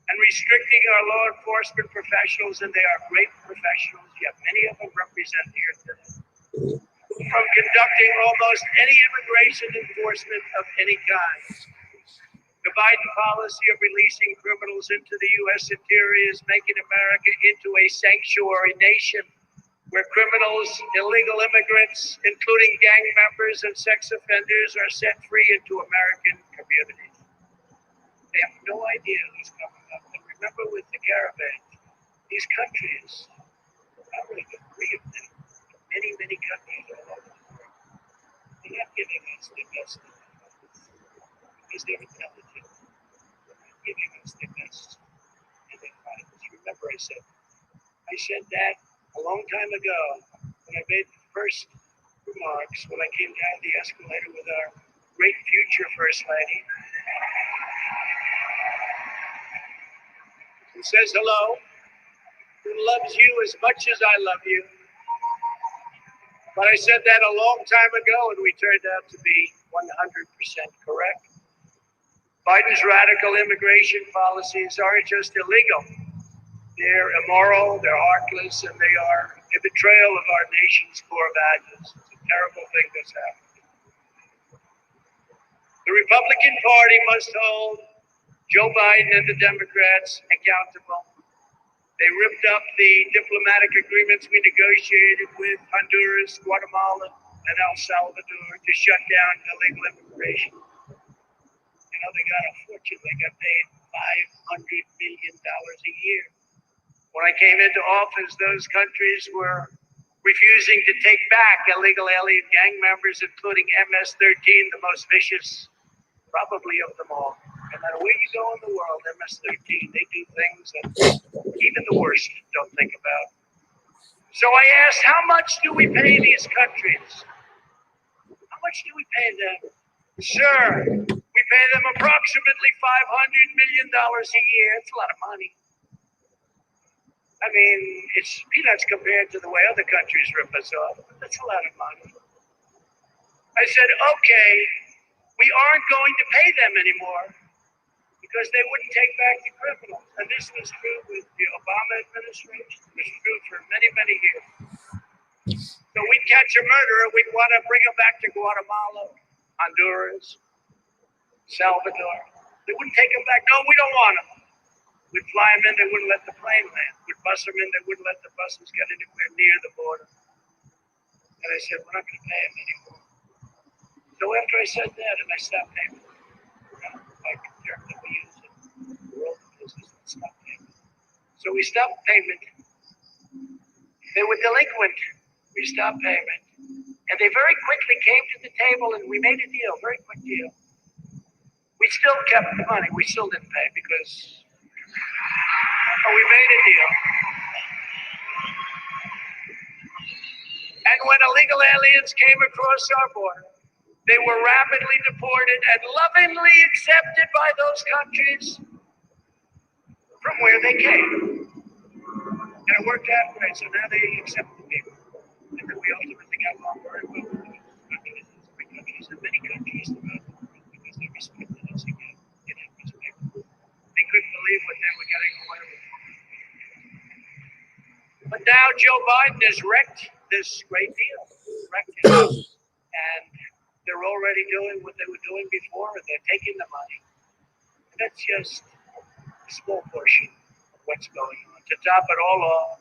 And restricting our law enforcement professionals, and they are great professionals, yet many of them represent here today, from conducting almost any immigration enforcement of any kind. The Biden policy of releasing criminals into the U.S. interior is making America into a sanctuary nation where criminals, illegal immigrants, including gang members and sex offenders, are set free into American communities. They have no idea who's coming up. And remember with the caravan, these countries, not really the three of them, many, many countries all over the world, they're not giving us the best because they're intelligent. Giving us the best in their minds. Remember, I said that a long time ago when I made the first remarks when I came down the escalator with our great future First Lady, who says hello, who loves you as much as I love you. But I said that a long time ago, and we turned out to be 100% correct. Biden's radical immigration policies aren't just illegal. They're immoral, they're heartless, and they are a betrayal of our nation's core values. It's a terrible thing that's happened. The Republican Party must hold Joe Biden and the Democrats accountable. They ripped up the diplomatic agreements we negotiated with Honduras, Guatemala, and El Salvador to shut down illegal immigration. They got a fortune. They got paid $500 million a year. When I came into office, those countries were refusing to take back illegal alien gang members, including MS-13, the most vicious, probably of them all. No matter where you go in the world, MS-13, they do things that even the worst don't think about. So I asked, how much do we pay these countries? How much do we pay them? Sir, we pay them approximately $500 million a year. It's a lot of money. I mean, it's peanuts compared to the way other countries rip us off. But that's a lot of money. I said, okay, we aren't going to pay them anymore because they wouldn't take back the criminals. And this was true with the Obama administration. It was true for many, many years. So we'd catch a murderer, we'd want to bring him back to Guatemala, Honduras, Salvador. They wouldn't take him back. No, we don't want him. We'd fly him in, they wouldn't let the plane land. We'd bus him in, they wouldn't let the buses get anywhere near the border. And I said, we're not going to pay him anymore. So after I said that, and I stopped paying him, like the term that we use in the world of business, stop payment. So we stopped payment. They were delinquent. We stopped payment. And they very quickly came to the table and we made a deal, very quick deal. We still kept the money. We still didn't pay because we made a deal. And when illegal aliens came across our border, they were rapidly deported and lovingly accepted by those countries from where they came. And it worked out great. So now they accept the people. And then we ultimately got along very well with those countries, three countries, and many countries throughout the world because they respected us again. They didn't respect us. They couldn't believe what they were getting away with. But now Joe Biden has wrecked this great deal. Wrecked it. And they're already doing what they were doing before, and they're taking the money. And that's just a small portion of what's going on. To top it all off,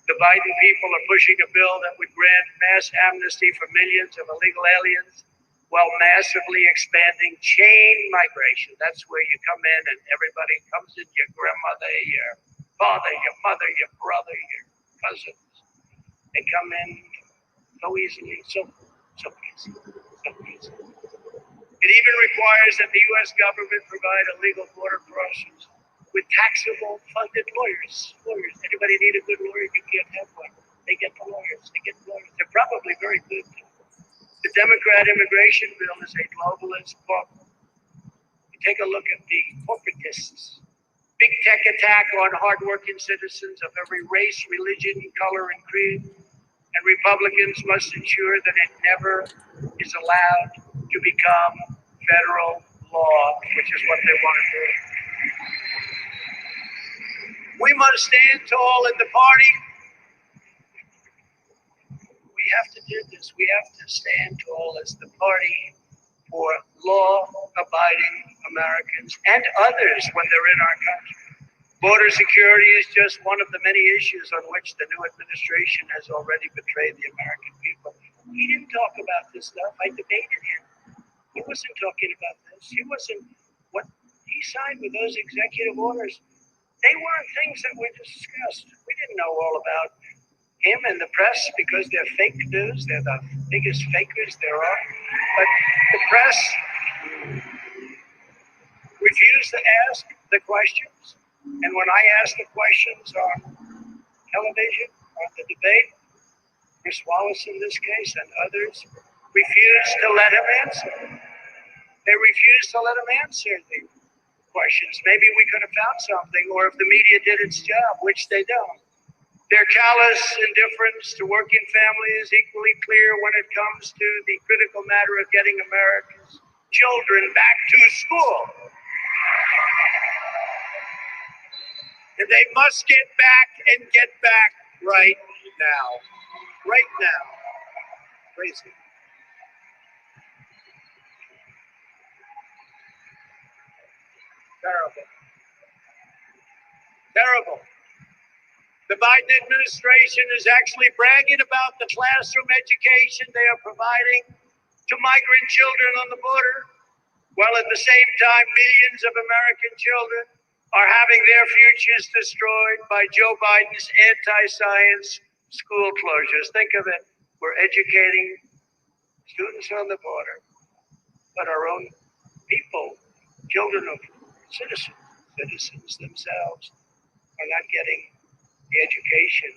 the Biden people are pushing a bill that would grant mass amnesty for millions of illegal aliens while massively expanding chain migration. That's where you come in and everybody comes in, your grandmother, your father, your mother, your brother, your cousins. They come in so easily, so easy, so easy. It even requires that the U.S. government provide illegal border crossings with taxable funded lawyers. Anybody need a good lawyer? You can't have one. They get the lawyers. They're probably very good. The Democrat immigration bill is a globalist book. You take a look at the corporatists. Big tech attack on hardworking citizens of every race, religion, color, and creed. And Republicans must ensure that it never is allowed to become federal law, which is what they want to do. We must stand tall in the party. We have to do this. We have to stand tall as the party for law-abiding Americans and others when they're in our country. Border security is just one of the many issues on which the new administration has already betrayed the American people. He didn't talk about this stuff. I debated him. He wasn't talking about this. He wasn't. What he signed with those executive orders, they weren't things that were discussed. We didn't know all about him and the press because they're fake news. They're the biggest fakers there are. But the press refused to ask the questions. And when I asked the questions on television, on the debate, Chris Wallace in this case and others refused to let him answer. They refused to let him answer the questions. Maybe we could have found something, or if the media did its job, which they don't. Their callous indifference to working families is equally clear when it comes to the critical matter of getting America's children back to school. And they must get back and get back right now. Right now. Crazy. Terrible. Terrible. The Biden administration is actually bragging about the classroom education they are providing to migrant children on the border, while at the same time, millions of American children are having their futures destroyed by Joe Biden's anti-science, school closures. Think of it. We're educating students on the border, but our own people, children of citizens themselves, are not getting the education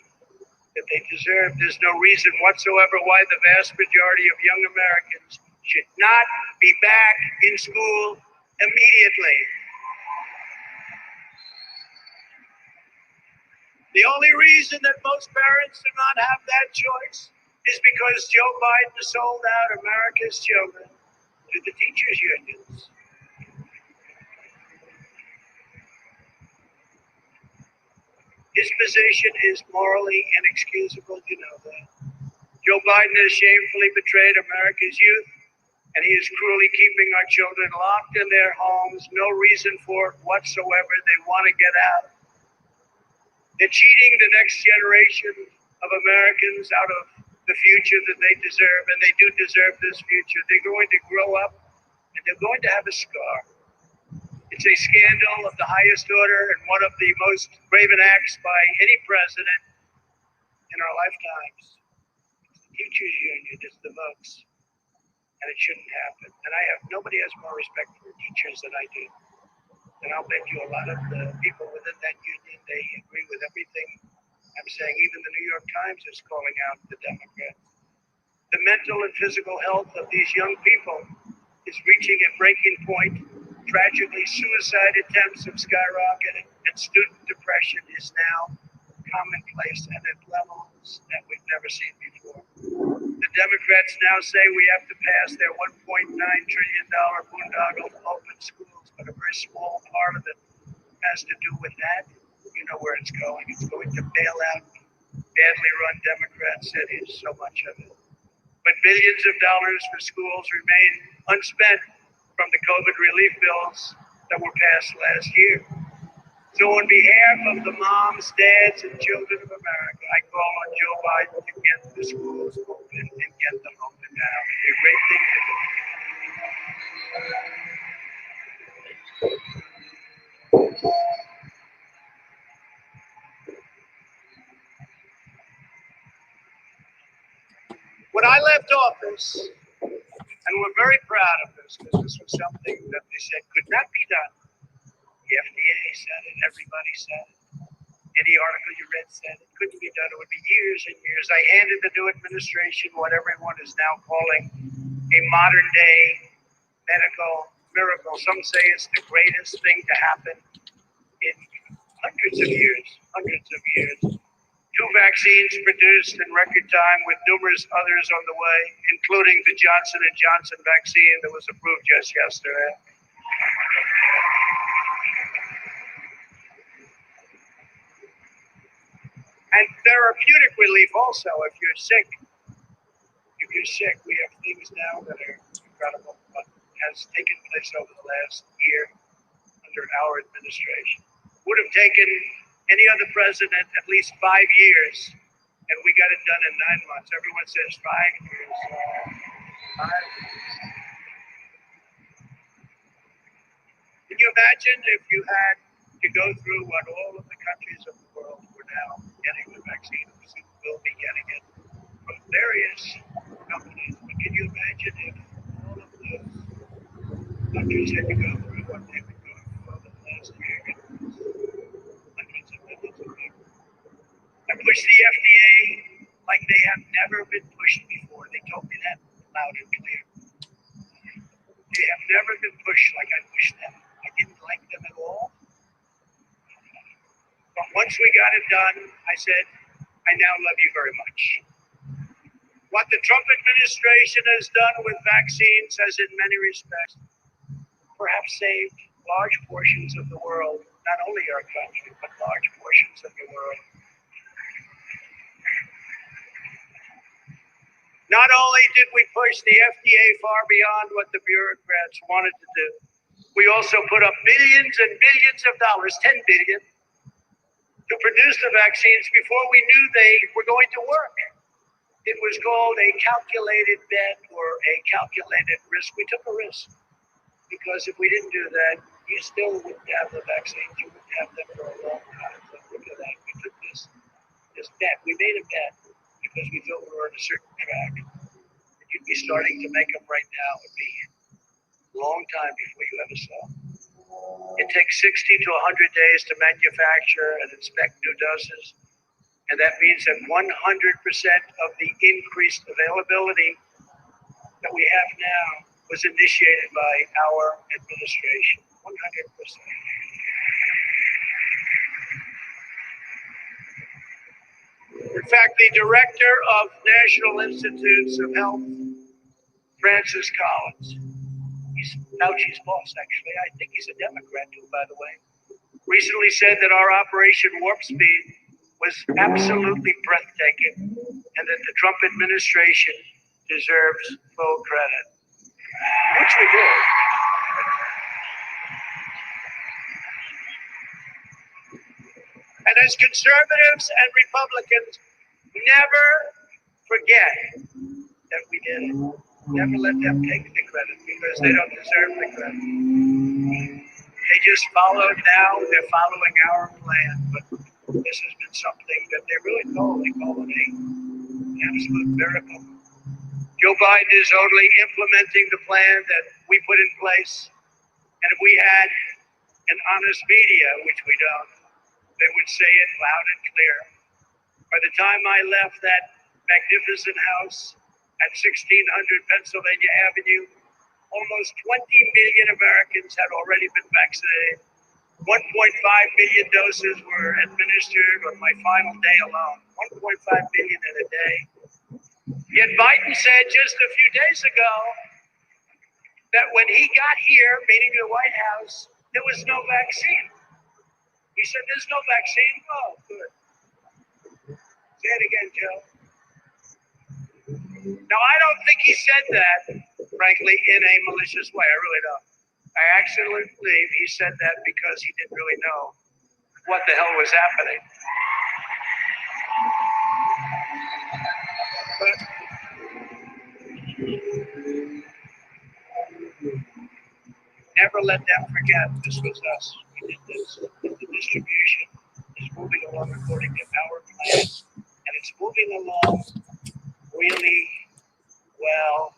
that they deserve. There's no reason whatsoever why the vast majority of young Americans should not be back in school immediately. The only reason that most parents do not have that choice is because Joe Biden sold out America's children to the teachers' unions. His position is morally inexcusable, you know that. Joe Biden has shamefully betrayed America's youth, and he is cruelly keeping our children locked in their homes. No reason for it whatsoever. They want to get out. They're cheating the next generation of Americans out of the future that they deserve, and they do deserve this future. They're going to grow up, and they're going to have a scar. It's a scandal of the highest order and one of the most graven acts by any president in our lifetimes. It's the teachers' union, it's the votes, and it shouldn't happen. And nobody has more respect for teachers than I do. And I'll bet you a lot of the people within that union, they agree with everything I'm saying. Even the New York Times is calling out the Democrats. The mental and physical health of these young people is reaching a breaking point. Tragically, suicide attempts have skyrocketed, and student depression is now commonplace and at levels that we've never seen before. The Democrats now say we have to pass their $1.9 trillion boondoggle to open schools, but a very small part of it has to do with that. You know where it's going. It's going to bail out badly run Democrat cities, so much of it. But billions of dollars for schools remain unspent from the COVID relief bills that were passed last year. So on behalf of the moms, dads, and children of America, I call on Joe Biden to get the schools open and get them open now. It's a great thing to do. When I left office, and we're very proud of this, because this was something that they said could not be done. The FDA said it, everybody said it. Any article you read said it couldn't be done. It would be years and years. I handed the new administration what everyone is now calling a modern day medical miracle. Some say it's the greatest thing to happen in hundreds of years. 2 vaccines produced in record time with numerous others on the way, including the Johnson & Johnson vaccine that was approved just yesterday. And therapeutic relief also, if you're sick, we have things now that are incredible. What has taken place over the last year under our administration would have taken any other president at least 5 years, and we got it done in 9 months. Everyone says 5 years. 5 years. Can you imagine if you had to go through what all of the countries of the world were now getting the vaccine, will be getting it from various companies? But can you imagine if all of those countries had to go through what they've been going through over the last year? Hundreds of millions of people. I pushed the FDA like they have never been pushed before. They told me that loud and clear. They have never been pushed like I pushed them. I didn't like them at all. But once we got it done, I said, I now love you very much. What the Trump administration has done with vaccines has in many respects perhaps saved large portions of the world, not only our country, but large portions of the world. Not only did we push the FDA far beyond what the bureaucrats wanted to do, we also put up billions and billions of dollars, 10 billion, to produce the vaccines before we knew they were going to work. It was called a calculated bet or a calculated risk. We took a risk because if we didn't do that, you still wouldn't have the vaccines. You wouldn't have them for a long time. So look at that. We took this this bet. We made a bet because we thought we were on a certain track. And you'd be starting to make them right now. It would be a long time before you ever saw. It takes 60 to 100 days to manufacture and inspect new doses. And that means that 100% of the increased availability that we have now was initiated by our administration. 100%. In fact, the director of National Institutes of Health, Francis Collins, he's Fauci's boss, actually. I think he's a Democrat, too, by the way, recently said that our Operation Warp Speed was absolutely breathtaking and that the Trump administration deserves full credit, which we do. And as conservatives and Republicans, never forget that we did it. Never let them take the credit because they don't deserve the credit. They just followed now, they're following our plan, but this has been something that they really call an absolute miracle. Joe Biden is only implementing the plan that we put in place. And if we had an honest media, which we don't, they would say it loud and clear. By the time I left that magnificent house at 1600 Pennsylvania Avenue, almost 20 million Americans had already been vaccinated. 1.5 million doses were administered on my final day alone. 1.5 million in a day. Yet Biden said just a few days ago that when he got here, meaning the White House, there was no vaccine. He said, there's no vaccine? Oh, good. Say it again, Joe. Now, I don't think he said that, frankly, in a malicious way. I really don't. I actually believe he said that because he didn't really know what the hell was happening. But never let them forget this was us. We did this. The distribution is moving along according to our plan, and it's moving along really well.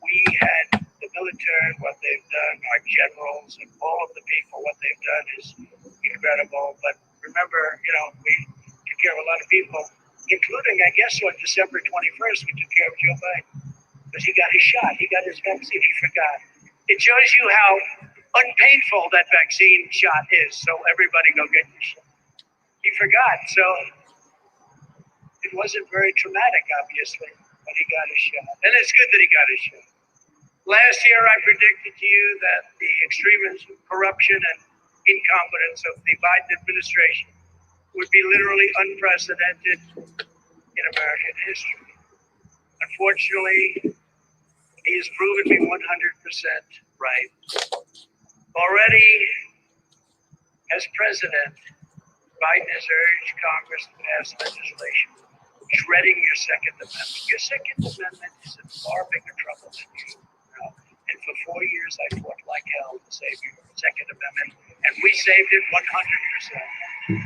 We had the military, what they've done, our generals, and all of the people, what they've done is incredible. But remember, we took care of a lot of people, including, I guess, on December 21st, we took care of Joe Biden because he got his shot. He got his vaccine. He forgot. It shows you how unpainful that vaccine shot is. So everybody go get your shot. He forgot. So it wasn't very traumatic, obviously, when he got his shot. And it's good that he got his shot. Last year, I predicted to you that the extremism, corruption, and incompetence of the Biden administration would be literally unprecedented in American history. Unfortunately, he has proven me 100% right. Already, as president, Biden has urged Congress to pass legislation shredding your Second Amendment. Your Second Amendment is in far bigger trouble than you know. And for 4 years, I fought like hell to save your Second Amendment, and we saved it 100%.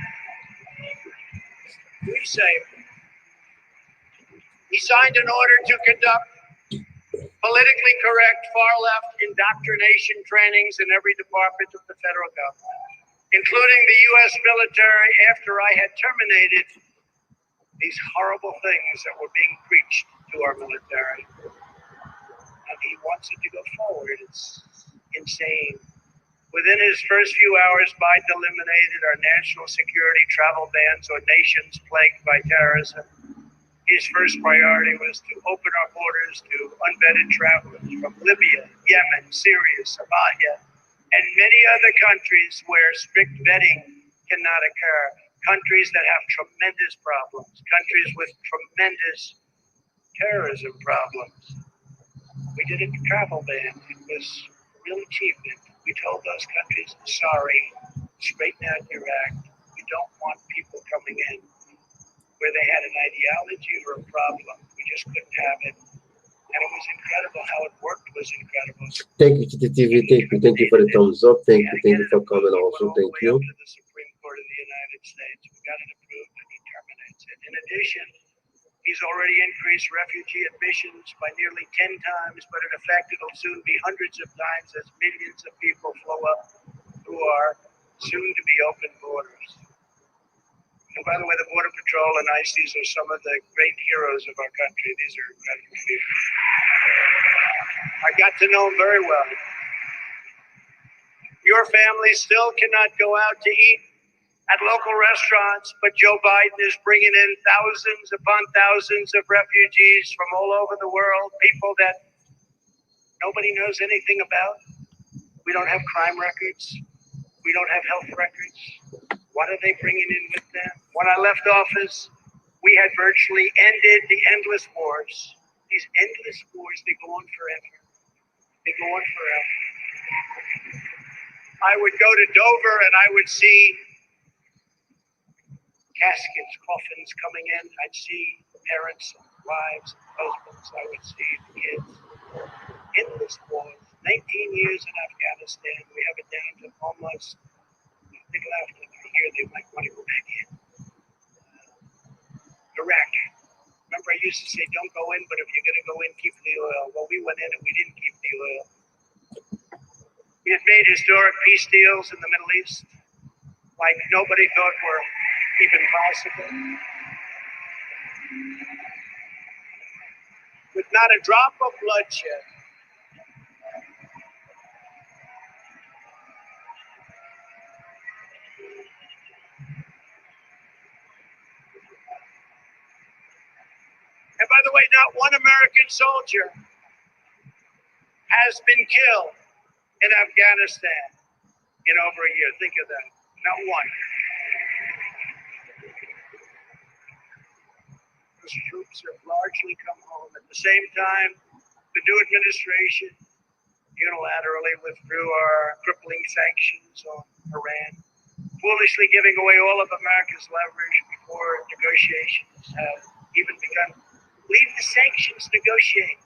We saved it. He signed an order to conduct politically correct far-left indoctrination trainings in every department of the federal government, including the U.S. military, after I had terminated these horrible things that were being preached to our military. And he wants it to go forward. It's insane. Within his first few hours, Biden eliminated our national security travel bans on nations plagued by terrorism. His first priority was to open our borders to unvetted travelers from Libya, Yemen, Syria, Somalia, and many other countries where strict vetting cannot occur. Countries that have tremendous problems, countries with tremendous terrorism problems. We did a travel ban. It was a real achievement. We told those countries, sorry, straighten out your act. We don't want people coming in where they had an ideology or a problem. We just couldn't have it. And it was incredible how it worked. Was incredible. Thank you, TTV. Thank you for the thumbs up. Thank you for coming also. Thank you. To the Supreme Court of the United States. We got it approved and he terminated. addition, he's already increased refugee admissions by nearly 10 times, but in effect, it'll soon be hundreds of times as millions of people flow up through our soon-to-be open borders. And by the way, the Border Patrol and ICE, these are some of the great heroes of our country. These are incredible people. I got to know them very well. Your family still cannot go out to eat at local restaurants, but Joe Biden is bringing in thousands upon thousands of refugees from all over the world, people that nobody knows anything about. We don't have crime records. We don't have health records. What are they bringing in with them? When I left office, we had virtually ended the endless wars. These endless wars, they go on forever. They go on forever. I would go to Dover and I would see caskets, coffins coming in. I'd see parents, wives, husbands. I would see the kids. Endless wars. 19 years in Afghanistan. We have it down to almost, I think after a year they might want to go back in. Iraq. Remember I used to say, don't go in, but if you're going to go in, keep the oil. Well, we went in and we didn't keep the oil. We had made historic peace deals in the Middle East, like nobody thought were even possible. With not a drop of bloodshed. And by the way, not one American soldier has been killed in Afghanistan in over a year. Think of that. Not one. Those troops have largely come home. At the same time, the new administration unilaterally withdrew our crippling sanctions on Iran, foolishly giving away all of America's leverage before negotiations have even begun. Leave the sanctions, negotiate.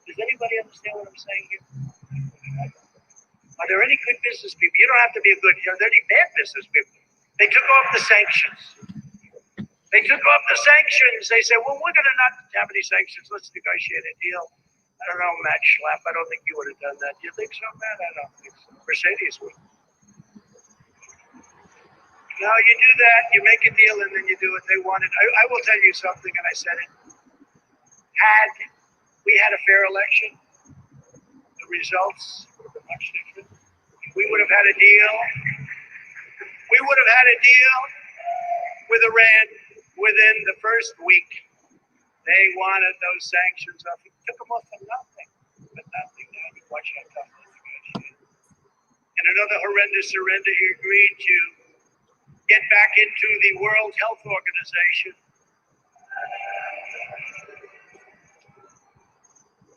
Does anybody understand what I'm saying here? Are there any good business people? You don't have to be a good, are there any bad business people? They took off the sanctions. They took off the sanctions. They said, well, we're going to not have any sanctions. Let's negotiate a deal. I don't know, Matt Schlapp. I don't think you would have done that. Do you think so, Matt? I don't think so. Mercedes would. No, you do that. You make a deal and then you do what they wanted. I will tell you something, and I said it. Had we had a fair election, the results would have been much different. We would have had a deal. We would have had a deal with Iran within the first week. They wanted those sanctions off. It took them off for nothing. But nothing. Now you watch how tough they negotiated. And another horrendous surrender, he agreed to get back into the World Health Organization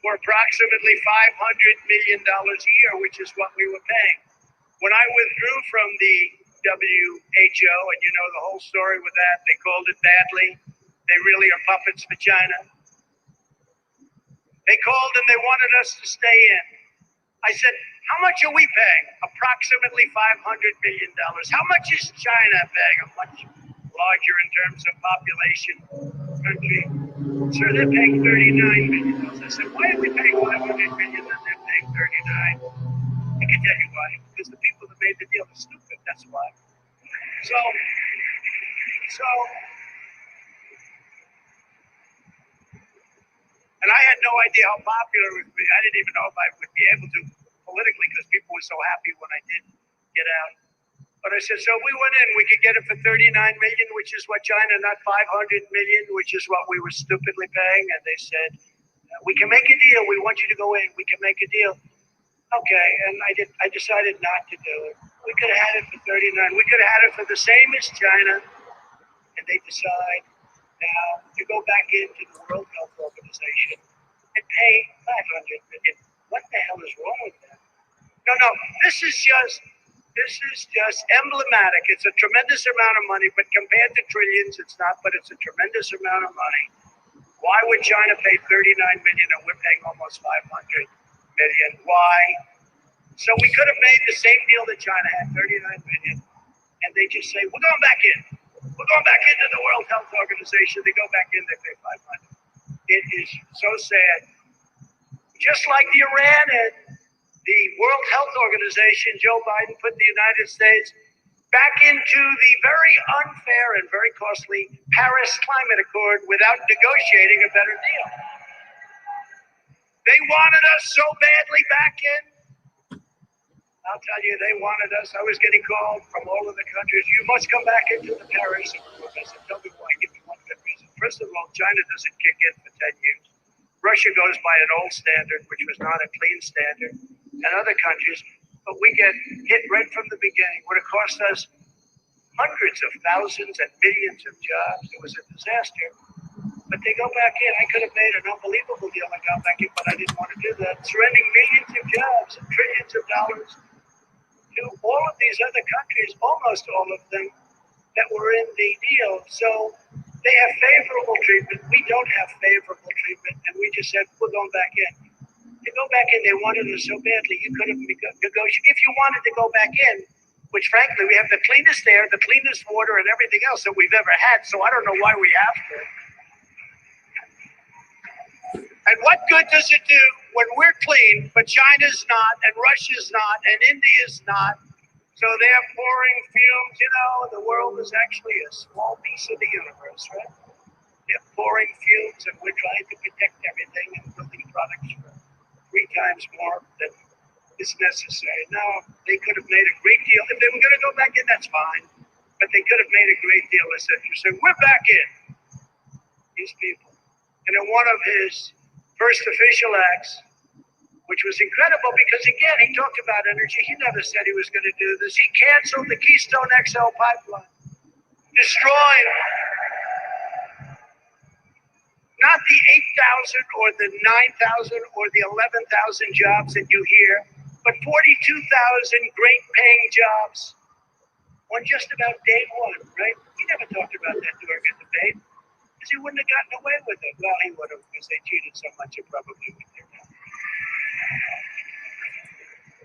for approximately $500 million a year, which is what we were paying. When I withdrew from the WHO, and you know the whole story with that, they called it badly. They really are puppets for China. They called and they wanted us to stay in. I said, how much are we paying? Approximately $500 million. How much is China paying? A much larger in terms of population country. Sir, they're paying $39 million. I said, why are we paying $500 million and they're paying $39? I can tell you why. Because the people that made the deal are stupid. That's why. So, and I had no idea how popular it would be. I didn't even know if I would be able to politically because people were so happy when I did get out. But I said, so we went in, we could get it for $39 million, which is what China, not $500 million, which is what we were stupidly paying. And they said, we can make a deal. We want you to go in. We can make a deal. Okay, and I decided not to do it. We could have had it for $39. We could have had it for the same as China. And they decide now to go back into the World Health Organization and pay $500 million. What the hell is wrong with that? No, this is just emblematic. It's a tremendous amount of money, but compared to trillions, it's not, but it's a tremendous amount of money. Why would China pay $39 million and we're paying almost $500 million? Why? So we could have made the same deal that China had, $39 million, and they just say, we're going back in. We're going back into the World Health Organization. They go back in, they pay $500. It is so sad. Just like the Iran and the World Health Organization, Joe Biden put the United States back into the very unfair and very costly Paris Climate Accord without negotiating a better deal. They wanted us so badly back in. I'll tell you, they wanted us. I was getting called from all of the countries. You must come back into the Paris Accord. I said, tell me why. Give me one good reason. First of all, China doesn't kick in for 10 years. Russia goes by an old standard, which was not a clean standard, and other countries. But we get hit right from the beginning. Would have cost us hundreds of thousands and millions of jobs. It was a disaster. But they go back in. I could have made an unbelievable deal. I got back in, but I didn't want to do that. Surrendering millions of jobs and trillions of dollars to all of these other countries, almost all of them, that were in the deal. So they have favorable treatment. We don't have favorable treatment. And we just said, we're going back in. To go back in, they wanted us so badly. You could have negotiated. If you wanted to go back in, which frankly, we have the cleanest air, the cleanest water, and everything else that we've ever had. So I don't know why we have to. And what good does it do when we're clean, but China's not, and Russia's not, and India's not? So they're pouring fumes. You know, the world is actually a small piece of the universe, right? They're pouring fumes, and we're trying to protect everything and building products for 3 times more than is necessary. Now, they could have made a great deal. If they were going to go back in, that's fine. But they could have made a great deal. They said, we're back in. These people. And in one of his first official acts, which was incredible because, again, he talked about energy. He never said he was going to do this. He canceled the Keystone XL pipeline, destroying not the 8,000 or the 9,000 or the 11,000 jobs that you hear, but 42,000 great paying jobs on just about day one, right? He never talked about that during a debate because he wouldn't have gotten away with it. Well, he would have because they cheated so much it probably would have.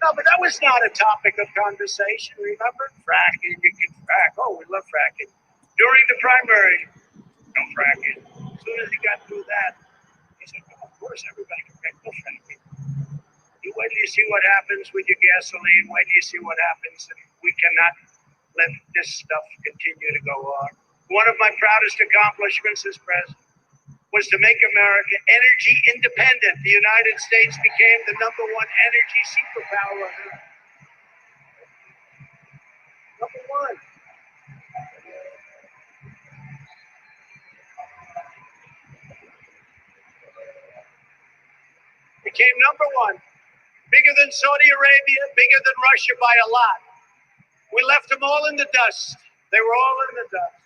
No, but that was not a topic of conversation. Remember? Fracking, you can frack. Oh, we love fracking. During the primary, no fracking. As soon as he got through that, he said, well, of course, everybody can frack. No fracking. You wait till you see what happens with your gasoline. Wait till you see what happens. And we cannot let this stuff continue to go on. One of my proudest accomplishments as president was to make America energy independent. The United States became the #1 energy superpower on earth. #1. Became #1. Bigger than Saudi Arabia, bigger than Russia by a lot. We left them all in the dust. They were all in the dust.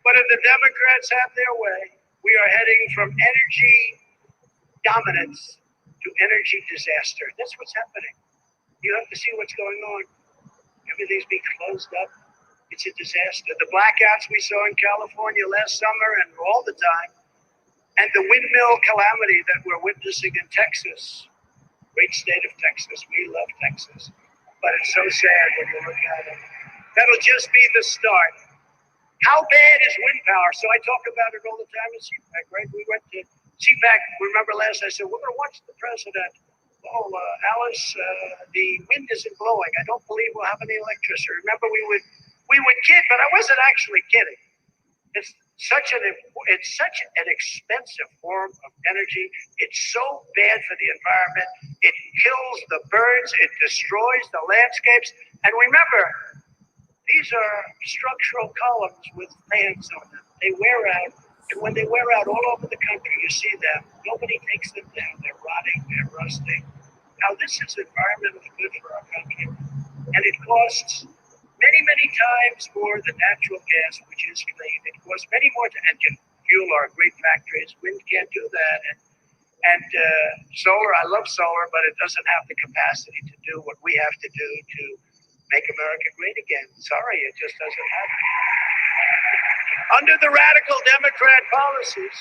But if the Democrats have their way, we are heading from energy dominance to energy disaster. That's what's happening. You have to see what's going on. Everything's being closed up. It's a disaster. The blackouts we saw in California last summer and all the time, and the windmill calamity that we're witnessing in Texas. Great state of Texas. We love Texas. But it's so sad when you look at it. That'll just be the start. How bad is wind power? So I talk about it all the time in CPAC, right? We went to CPAC, remember last, I said, we're going to watch the president. Oh, Alice, the wind isn't blowing. I don't believe we'll have any electricity. Remember, we would kid, but I wasn't actually kidding. It's such an expensive form of energy. It's so bad for the environment. It kills the birds. It destroys the landscapes. And remember, these are structural columns with fans on them. They wear out, and when they wear out all over the country, you see them. Nobody takes them down. They're rotting. They're rusting. Now, this is environmentally good for our country, and it costs many, many times more than natural gas, which is clean. It costs many more and can fuel our great factories. Wind can't do that. And solar, I love solar, but it doesn't have the capacity to do what we have to do to make America great again. Sorry, it just doesn't happen. Under the radical Democrat policies,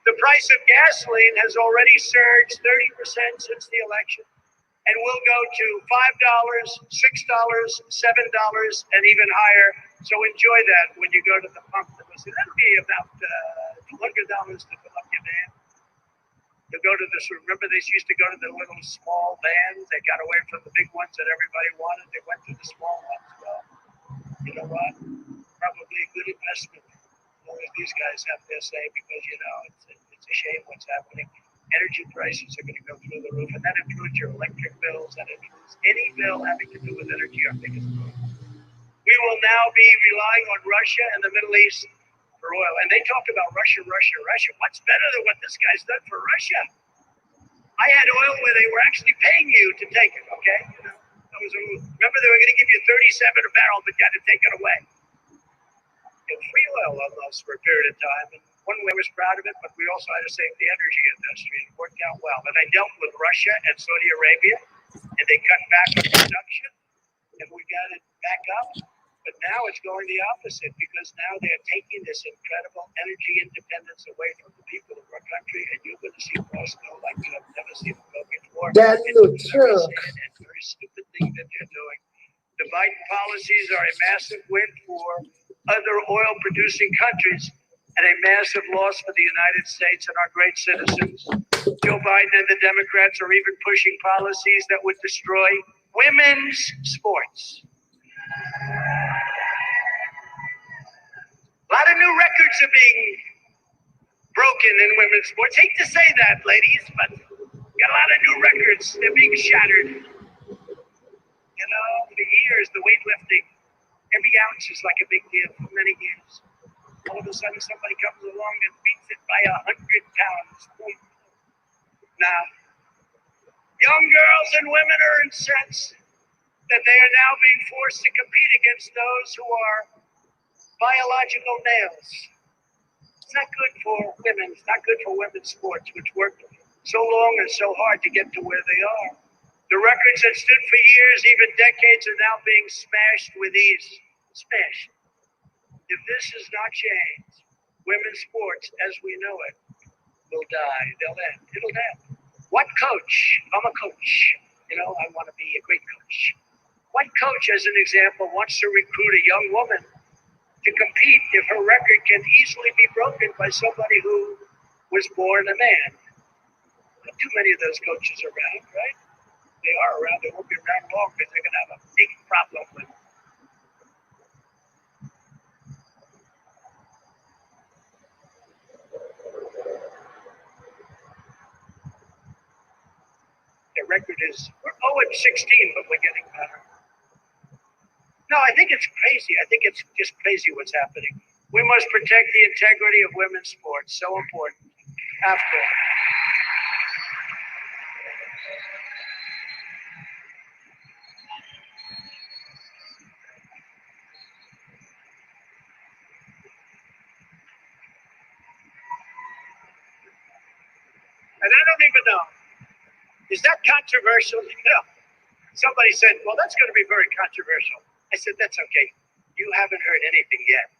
the price of gasoline has already surged 30% since the election and will go to $5, $6, $7, and even higher So enjoy that when you go to the pump. That'll be about $200 to fill up your van. To go to this, remember they used to go to the little small vans. They got away from the big ones that everybody wanted. They went to the small ones. Well, you know what? Probably a good investment. As these guys have to say, because it's a shame what's happening. Energy prices are going to go through the roof, and that includes your electric bills. That includes any bill having to do with energy. Our biggest bill. We will now be relying on Russia and the Middle East for oil. And they talk about Russia. What's better than what this guy's done for Russia? I had oil where they were actually paying you to take it, okay? Remember, they were going to give you 37 a barrel, but you had to take it away. Free oil almost for a period of time. And one way I was proud of it, but we also had to save the energy industry. It worked out well. And I dealt with Russia and Saudi Arabia, and they cut back on production, and we got it back up. But now it's going the opposite, because now they're taking this incredible energy independence away from the people of our country, and you're going to see costs go like you have never seen them go before. That little truck. It's a very stupid thing that they're doing. The Biden policies are a massive win for other oil-producing countries and a massive loss for the United States and our great citizens. Joe Biden and the Democrats are even pushing policies that would destroy women's sports. A lot of new records are being broken in women's sports. Hate to say that, ladies, but got a lot of new records. They're being shattered. You know, for years, the weightlifting, every ounce is like a big deal for many years. All of a sudden, somebody comes along and beats it by 100 pounds. Now, young girls and women are incensed that they are now being forced to compete against those who are biological males. It's not good for women. It's not good for women's sports, which worked so long and so hard to get to where they are. The records that stood for years, even decades, are now being smashed with ease. Smashed. If this is not changed, women's sports as we know it will die. They'll end. It'll end. What coach? I'm a coach. I want to be a great coach. What coach, as an example, wants to recruit a young woman to compete if her record can easily be broken by somebody who was born a man? Not too many of those coaches around, right? They are around. They won't be around long because they're going to have a big problem with it. Their record is, we're 0-16, but we're getting better. No, I think it's crazy. I think it's just crazy what's happening. We must protect the integrity of women's sports. So important. After. And I don't even know. Is that controversial? Somebody said, well, that's going to be very controversial. I said, that's okay. You haven't heard anything yet.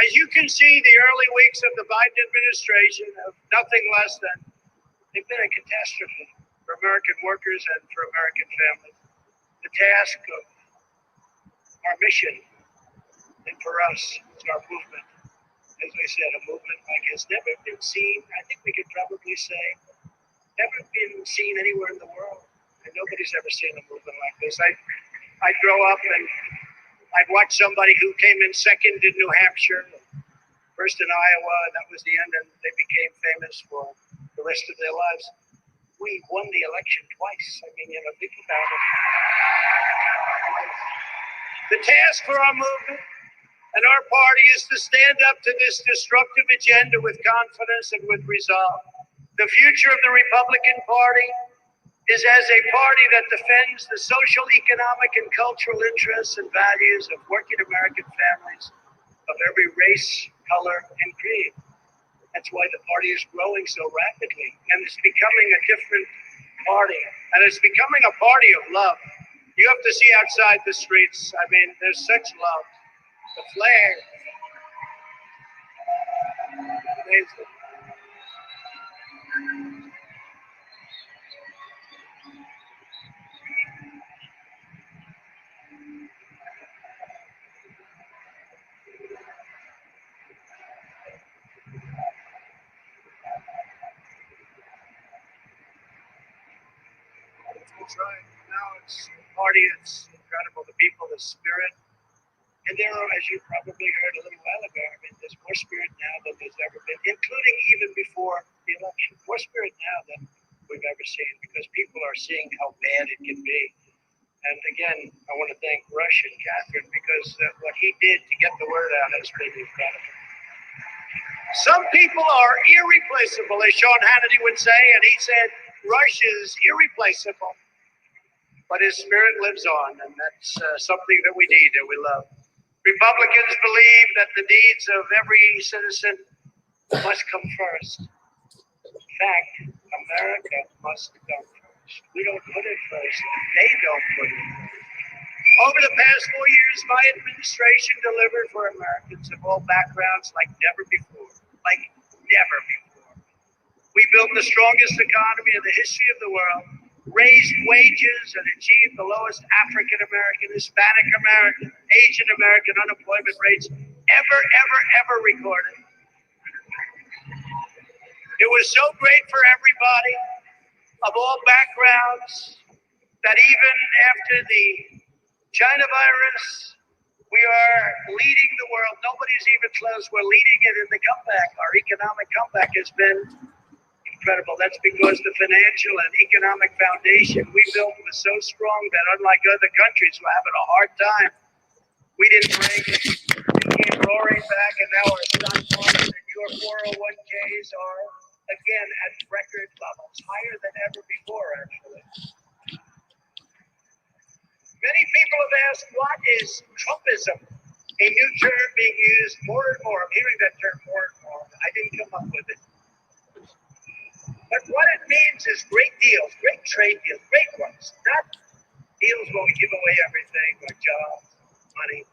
As you can see, the early weeks of the Biden administration have nothing less than, they've been a catastrophe for American workers and for American families. The task of our mission and for us is our movement. As I said, a movement like has never been seen, I think we could probably say, never been seen anywhere in the world. And nobody's ever seen a movement like this. I'd grow up and I'd watch somebody who came in second in New Hampshire, first in Iowa, and that was the end, and they became famous for the rest of their lives. We won the election twice. I mean, think about it. The task for our movement and our party is to stand up to this destructive agenda with confidence and with resolve. The future of the Republican Party is as a party that defends the social, economic, and cultural interests and values of working American families of every race, color, and creed. That's why the party is growing so rapidly, and it's becoming a different party, and it's becoming a party of love. You have to see outside the streets. I mean, there's such love. The flag. Amazing. That's right. Now it's a party. It's incredible. The people, the spirit. And there are, as you probably heard a little while ago, I mean, there's more spirit now than there's ever been, including even before the election. More spirit now than we've ever seen, because people are seeing how bad it can be. And again, I want to thank Rush and Catherine, because what he did to get the word out has been incredible. Some people are irreplaceable, as Sean Hannity would say, and he said Rush is irreplaceable, but his spirit lives on, and that's something that we need and we love. Republicans believe that the needs of every citizen must come first. In fact, America must come first. We don't put it first. They don't put it first. Over the past 4 years, my administration delivered for Americans of all backgrounds like never before. Like never before. We built the strongest economy in the history of the world, raised wages, and achieved the lowest African American, Hispanic American, Asian American unemployment rates ever recorded. It was so great for everybody of all backgrounds that even after the China virus, we are leading the world. Nobody's even close. We're leading it in the comeback. Our economic comeback has been incredible. That's because the financial and economic foundation we built was so strong that unlike other countries who are having a hard time, we didn't break it. We came roaring back, and now our stock market and your 401ks are again at record levels, higher than ever before, actually. Many people have asked, what is Trumpism? A new term being used more and more. I'm hearing that term more and more. I didn't come up with it. But what it means is great deals, great trade deals, great ones. Not deals where we give away everything, like jobs, money.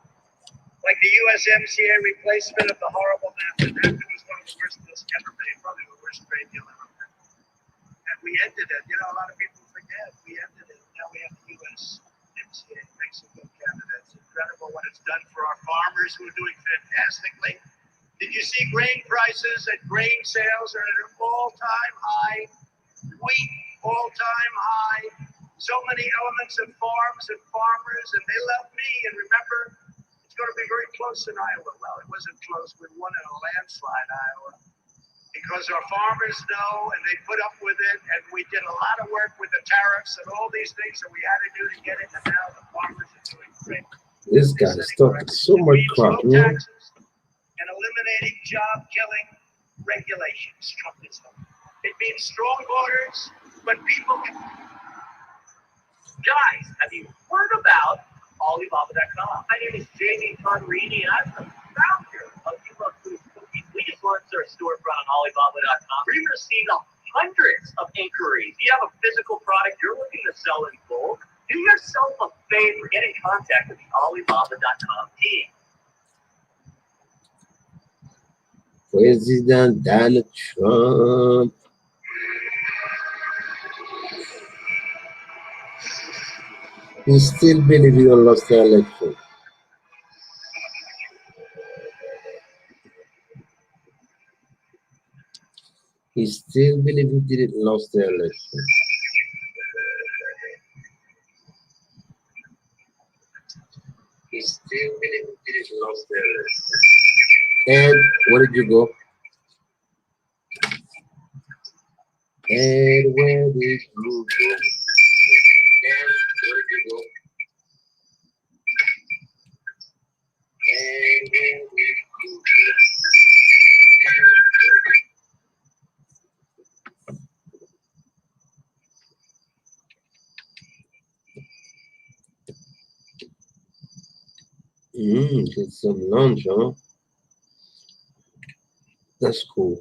Like the USMCA replacement of the horrible NAFTA. NAFTA was one of the worst deals ever made, probably the worst trade deal ever made. And we ended it. You know, a lot of people forget. We ended it. Now we have the USMCA, Mexico, Canada. It's incredible what it's done for our farmers, who are doing fantastically. Did you see grain prices and grain sales are at an all-time high? Wheat, all-time high. So many elements of farms and farmers, and they love me. And remember, it's going to be very close in Iowa. Well, it wasn't close. We won in a landslide, Iowa, because our farmers know, and they put up with it. And we did a lot of work with the tariffs and all these things that we had to do to get it. And now the farmers are doing great. This guy is talking so much crap, man. And eliminating job-killing regulations, Trumpism. It means strong borders, but people can... Guys, have you heard about Alibaba.com? My name is Jamie Conrini, and I'm the founder of You Love Food Cookies. We just launched our storefront on Alibaba.com. We've received hundreds of inquiries. You have a physical product you're looking to sell in bulk? Do yourself a favor. Get in contact with the Alibaba.com team. President Donald Trump. He still believes he lost the election. He still believes he didn't lose the election. He still believes he didn't lose the election. And where did you go? And where did you go? And where did you go? And where did you go? Get some lunch, huh? That's cool.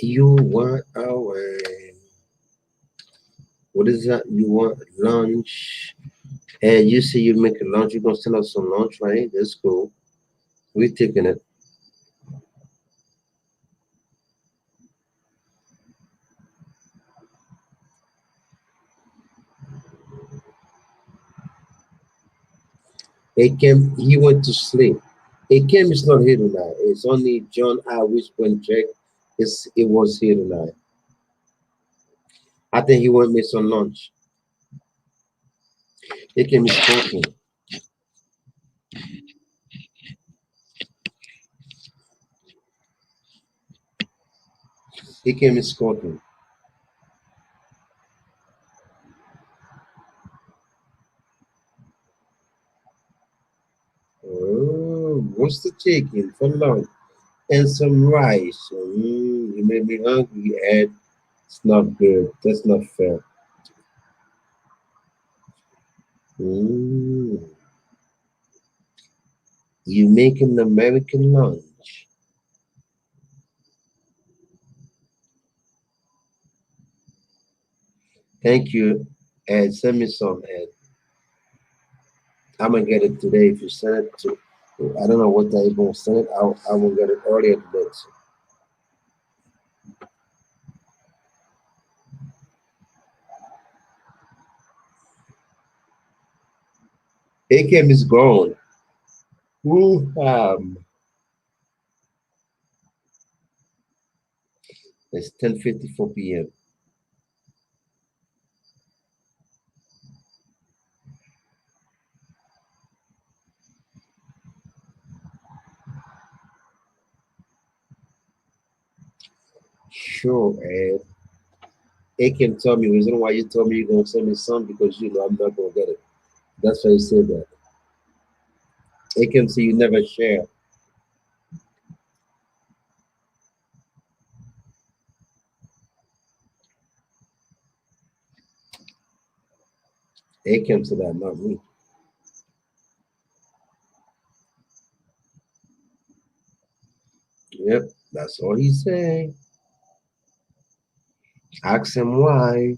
You want away. What is that? You want lunch? And you say you make a lunch, you're gonna send us some lunch, right? That's cool. We're taking it. He went to sleep. Akem is not here tonight. It's only John I whisper and check. It was here tonight. I think he went make some lunch. Akem is cooking. Akem is cooking. Oh, what's the chicken for lunch? And some rice. You made me hungry, Ed. It's not good. That's not fair. Mm, you make an American lunch. Thank you, Ed. Send me some, Ed. I'm gonna get it today. If you send it to, I don't know what day you're gonna send it. I will get it earlier today. So. AKM is gone. Woo It's 10:54 p.m. Sure, Ed. AKM told me the reason why you told me you're gonna send me some because you know I'm not gonna get it. That's why you said that. AKM say you never share. AKM said that, not me. Yep, that's all he said. Ask him why.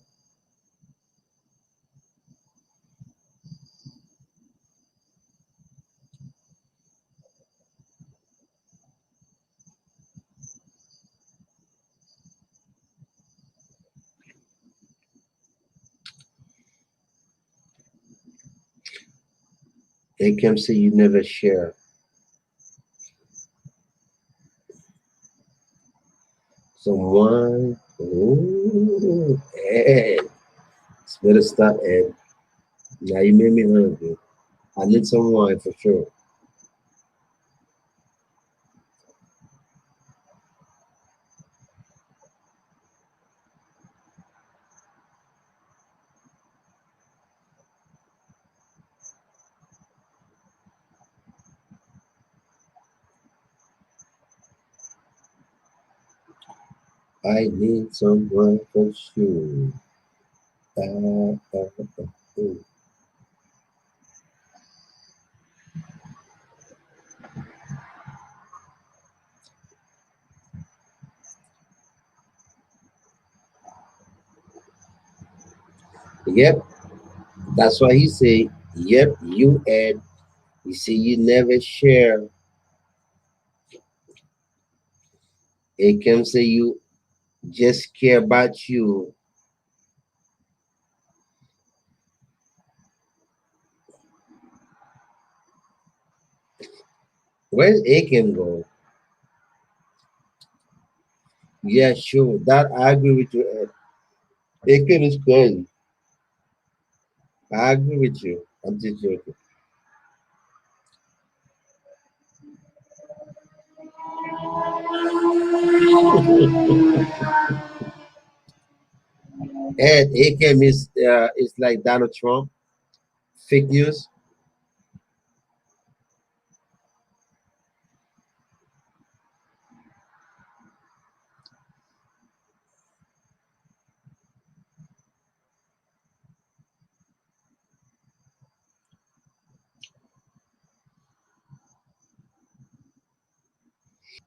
AKM say you never share. Someone. Ooh, Ed. It's better stop, Ed. Now you made me hungry. I need some wine for sure. I need some wine for sure. Oh. Yep, that's why he say, yep, you Ed. You see, you never share. It can say you just care about you. Where's Aiken go? Yeah, sure. That I agree with you, Ed. Aiken is crazy. I agree with you. I'm just joking. Ed, Aiken is like Donald Trump. Fake news.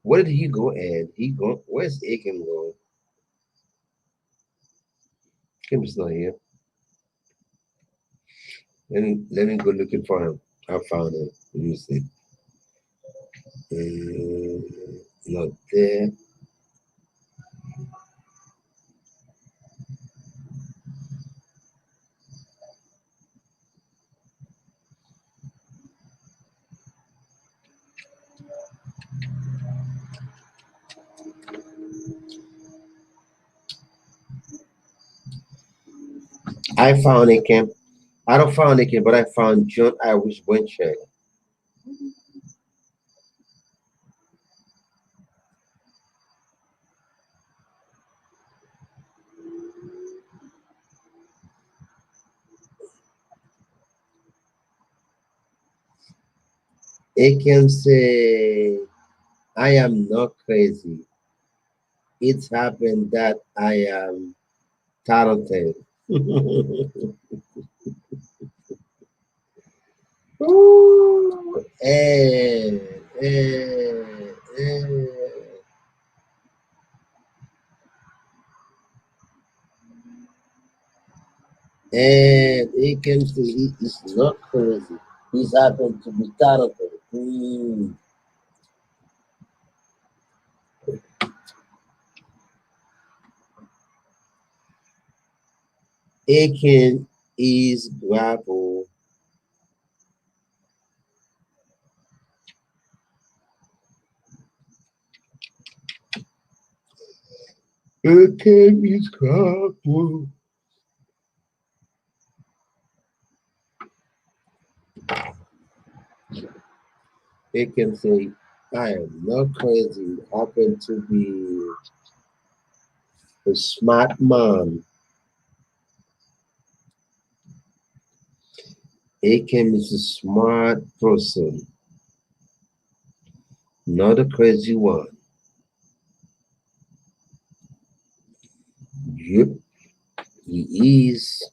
Where did he go, Ed? He go. Where's Akim going? Kim's not here. Let me go looking for him. I found him. Let me see. Not there. I found Akim. I don't found Akim, but I found John Irish Wincheck. Akim say, I am not crazy. It's happened that I am talented. Ooh, eh. And he can say he is not crazy. He's happened to be talented. Aiken is grapple. Aiken is grapple. Aiken say, I am not crazy. Happen to be a smart man. Aiken is a smart person, not a crazy one. Yep, he is.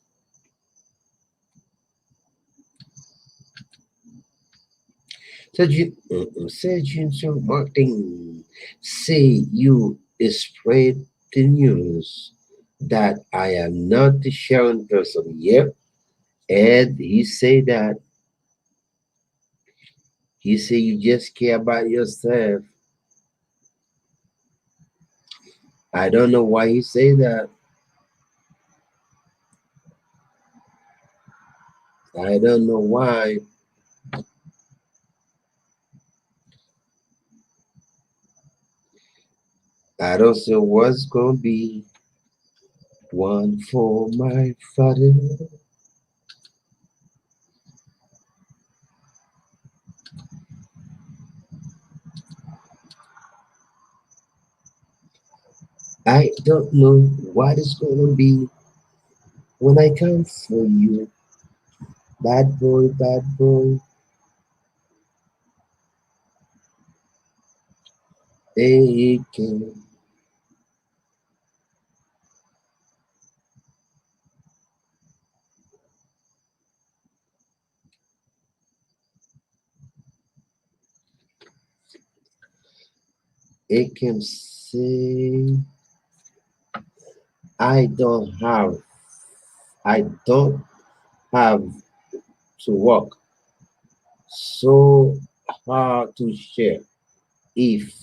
Sergeant Martin say you spread the news that I am not the Sharon person. Yep, and he say that. He say you just care about yourself. I don't know why he say that. I don't know why. I don't see what's gonna be one for my father. I don't know what it's gonna be when I come for you. Bad boy, bad boy. Aching. It can say I don't have I don't have to work so hard to share if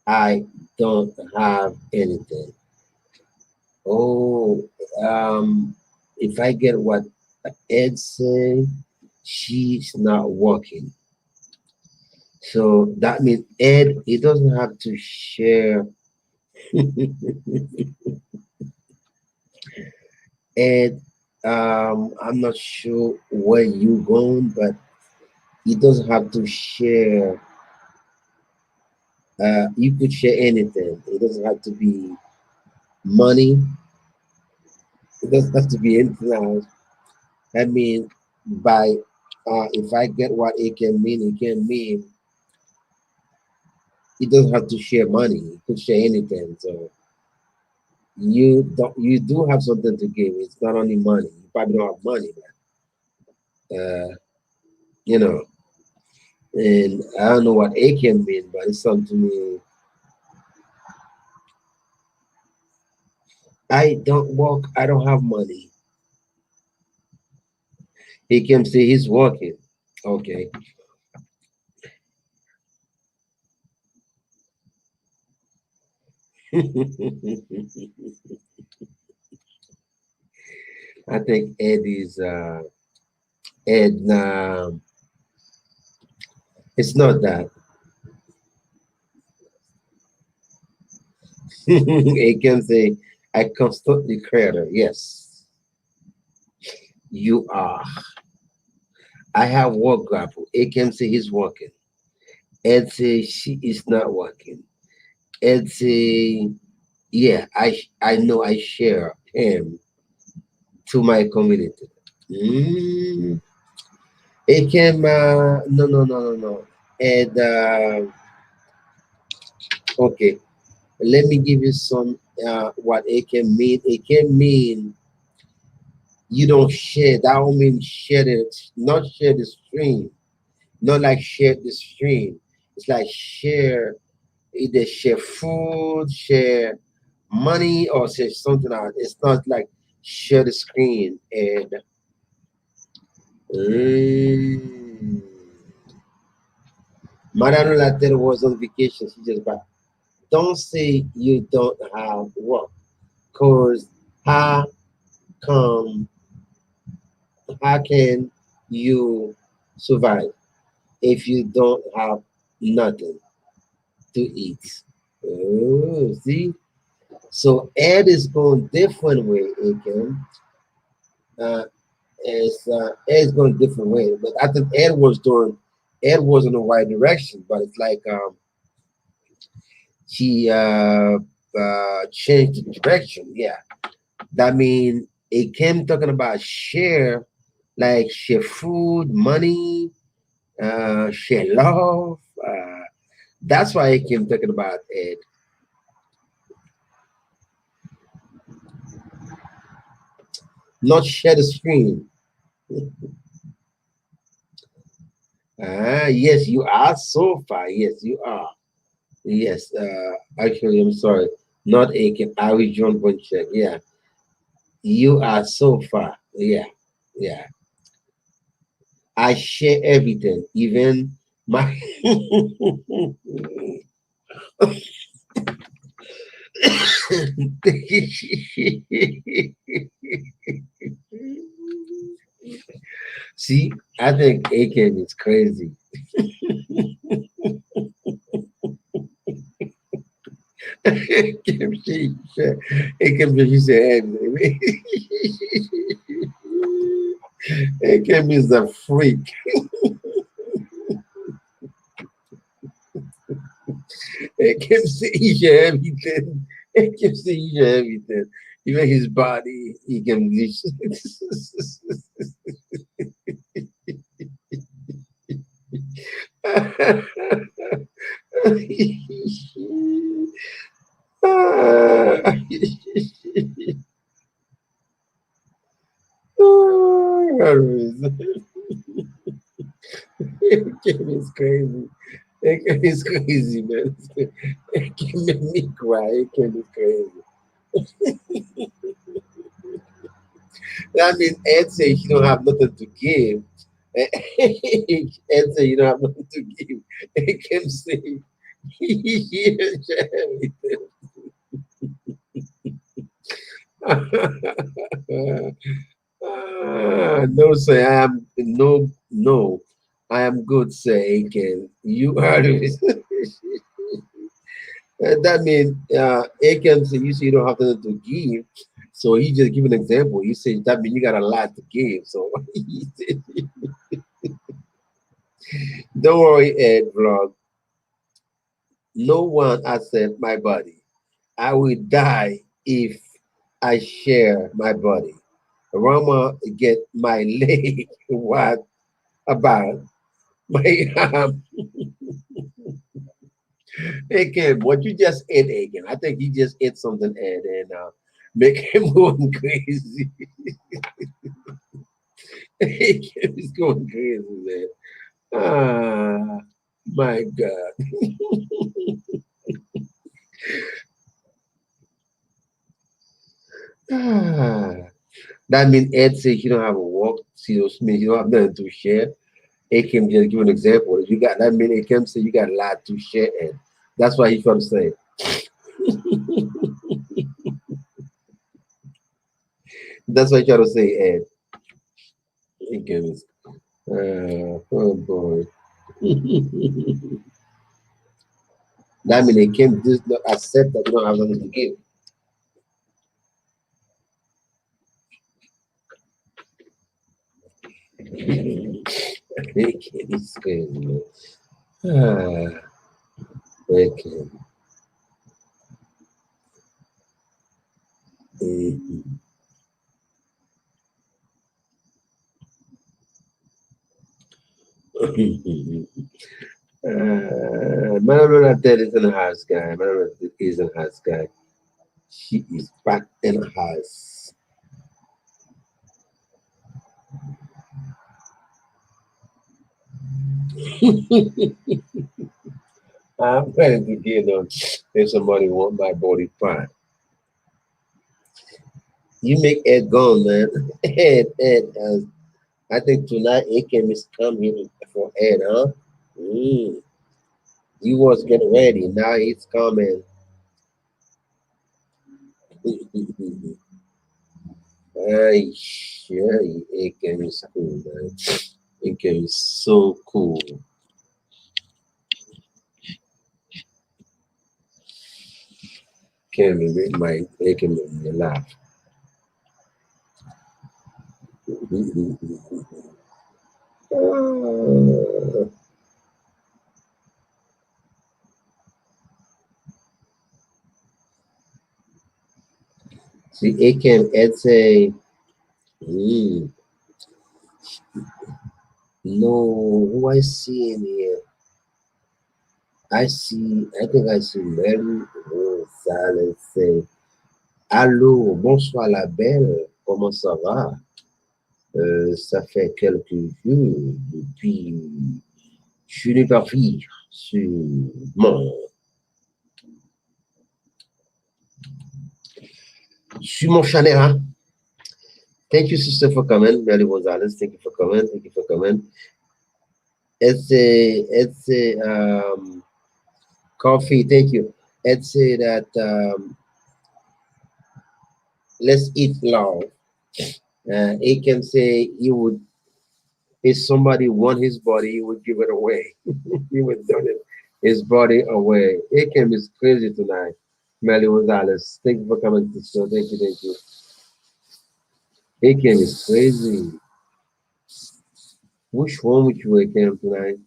I don't have anything. Oh, if I get what Ed say, she's not working. So that means Ed, he doesn't have to share. Ed, I'm not sure where you going, but he doesn't have to share. You could share anything. It doesn't have to be money. It doesn't have to be anything else. I mean, by if I get what it can mean it doesn't have to share money. It could share anything. So you do have something to give. It's not only money. You probably don't have money, but you know. And I don't know what A can mean, but it's something to me. I don't work. I don't have money. He can say he's working. Okay. I think Ed is Ed. It's not that. He can say I constantly creator. Yes, you are. I have work grapple. He can say he's working. Ed say she is not working. Ed say yeah. I know I share him to my community. Mm. It can no. And okay, let me give you some what it can mean. It can mean you don't share. That don't mean share it, not share the stream, not like share the stream. It's like share either share food, share money, or share something else. It's not like share the screen and. Mm. Madame Latel was on vacation. She just back. Don't say you don't have work, cause how come? How can you survive if you don't have nothing to eat? Oh, see. So Ed is going different way again. Ed's going different way, but I think Ed was in the right direction, but it's like he changed the direction. Yeah, that mean it came talking about share, like share food, money, share love. That's why I came talking about it. Not share the screen. Yes, you are so far. Yes, you are. Yes, actually, I'm sorry. Not Aiken. I will John Boncheck. Yeah, you are so far. Yeah, yeah. I share everything, even my. See, I think Aiken is crazy. Kim, Aiken, she said, Aiken is a freak. Aiken sees everything. Aiken sees everything. Even his body, he can. Aiken is crazy. Aiken is crazy, man. Aiken made me cry. Aiken is crazy. That means Ed says you don't have nothing to give. Ed says you don't have nothing to give. Aiken say here's everything. No, say I am no. I am good, say Aiken. You are the that means Aiken say you say you don't have nothing to give. So he just give an example. He said that means you got a lot to give. So he said, don't worry, Ed vlog. No one accept my body. I will die if I share my body. Rama get my leg. What about my arm? Again, what you just ate again? I think he just ate something and make him going crazy. He's going crazy, man. Ah, my God. That means Ed says you don't have a walk. See, those means you don't have nothing to share. It can just give an example. You got that mean it can say you got a lot to share, Ed. That's why he's trying to say. That's what I try to say, Ed. It can. Oh boy. That means they can just not accept that you don't have nothing to give. It can. It's crazy, man. Okay. Mhm. Manuela Dead is in the house, guy. Manuela is in the house, guy. She is back in the house. I'm ready to get them if somebody want my body part. You make Ed gone, man. Ed, I think tonight Akem is coming for Ed, huh? Mm. You was getting ready. Now it's coming. Ay, yeah, Akem is cool, man. Akem is so cool. Can't make my Akem make me laugh. Ah. See, Akem, Ed say, mm, no, who I see in here? I think I see Mary Rosales say, allô, bonsoir la belle, comment ça va? Ça fait quelques jours depuis je n'ai pas vu sur mon channel. Hein? Thank you, sister, for coming. Mary Rosales, thank you for coming. Thank you for coming. It's a coffee. Thank you. It's a that let's eat love. It can say he would if somebody want his body, he would give it away. He would donate his body away. It can be crazy tonight. Melly Gonzalez, thank you for coming to the show. Thank you, thank you. It can be crazy. Which one would you wake up tonight?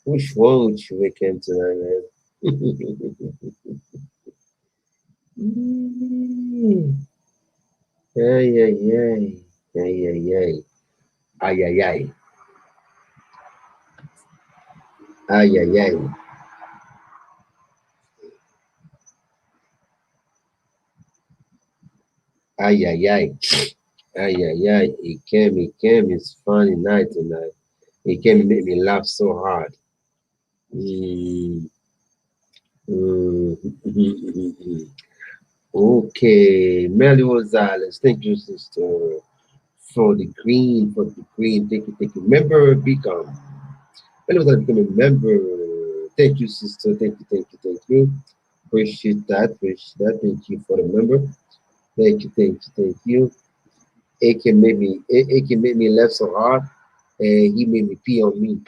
Which one would you wake up tonight, man? Ay, ay, ay. Ay, ay, ay. Ay, ay, ay. Ay, ay, ay. Ay, ay, ay. Ay, ay, ay. It came. It's funny night tonight. It can make me laugh so hard. Mm, mm. Okay, Melly Gonzalez, thank you, sister, for the green, Thank you. Member become. Melly Gonzalez become a member. Thank you, sister. Thank you. Appreciate that. Thank you for the member. Thank you. It can make me laugh so hard, and he made me pee on me.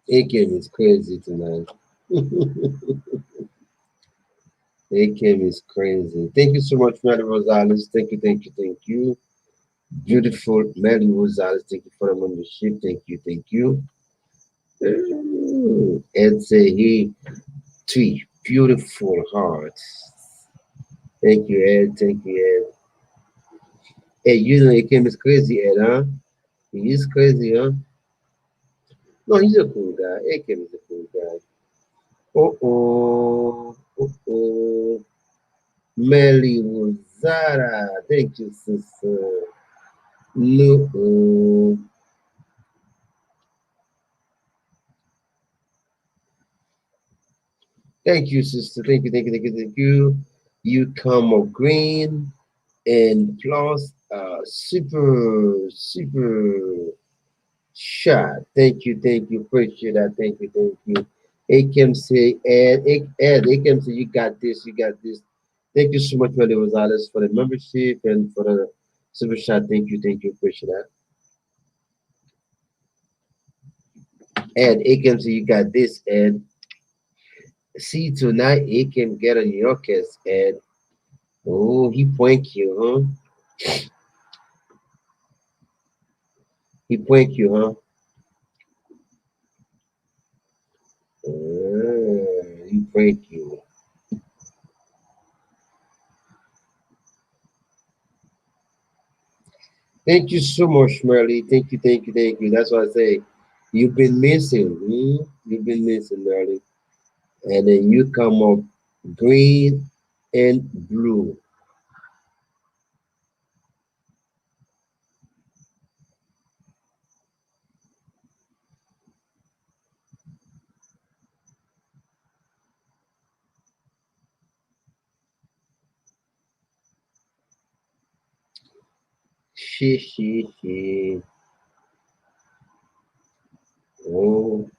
Akem is crazy tonight. Akem is crazy. Thank you so much, Mary Rosales. Thank you. Beautiful Mary Rosales. Thank you for the membership. Thank you. And say he three beautiful hearts. Thank you, Ed. Ed. Hey, you know Akem is crazy, Ed, huh? He is crazy, huh? No, he's a cool guy. Akem is a cool guy. Oh. Melly Wuzara. Thank you, sister. No. Thank you, sister. Thank you. You come up green and plus super shot. Thank you. Appreciate that. Thank you. Akem say, Ed, Akem say, you got this. Thank you so much, Melly Rosales, for the membership and for the super chat. Thank you. Appreciate that. Ed, Akem say, you got this, Ed. See, tonight, Akem get on your case, Ed. Oh, he point you, huh? He point you, huh? He point you. Thank you so much, Merly. Thank you. That's what I say. You've been missing. You've been missing, Merly. And then you come up green and blue. She. Oh,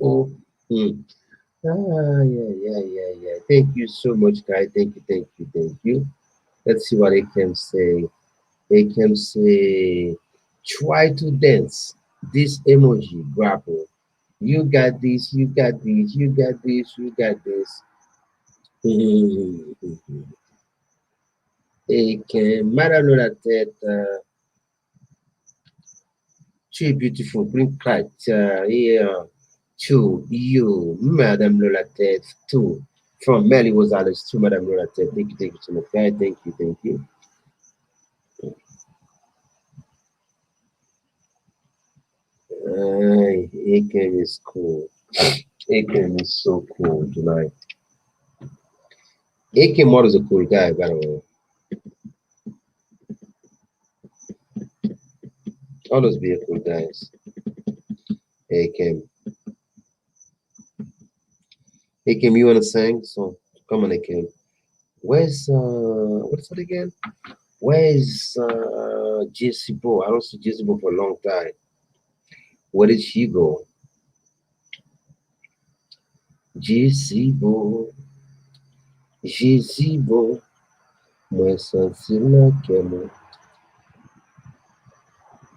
oh. Hmm. Yeah. Thank you so much, guys. Thank you. Let's see what I can say. They can say, try to dance. This emoji, grapple. You got this, you got this. Et que Madame la tête, tu beautiful, bring pride here to you, Madame la tête, too. From Melly Rosales to Madame la tête. Thank you so much, guys. Thank you. Akem is cool. Akem is so cool tonight. Akem Mod is a cool guy, by the way. All those be a cool guys. Akem. Akem, you wanna sing? So come on, Akem. Where's what's that again? Where's JC Bo? I don't see JC Bo for a long time. Where did she go? JC Bo, JC Bo, moi senti la kemo.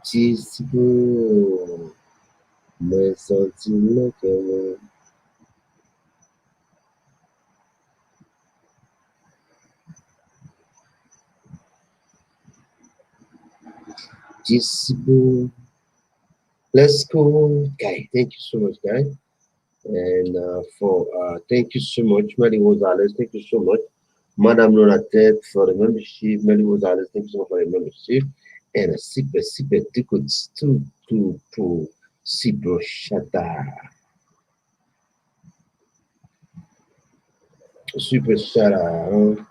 JC Bo, moi senti la kemo. JC Bo, let's go, guy. Thank you so much, guy. And for thank you so much, Mary Rosales. Thank you so much. Madame Lonatet for the membership. Mary Rosales, thank you so much for the membership. And a super tickets to super shata. Super shata.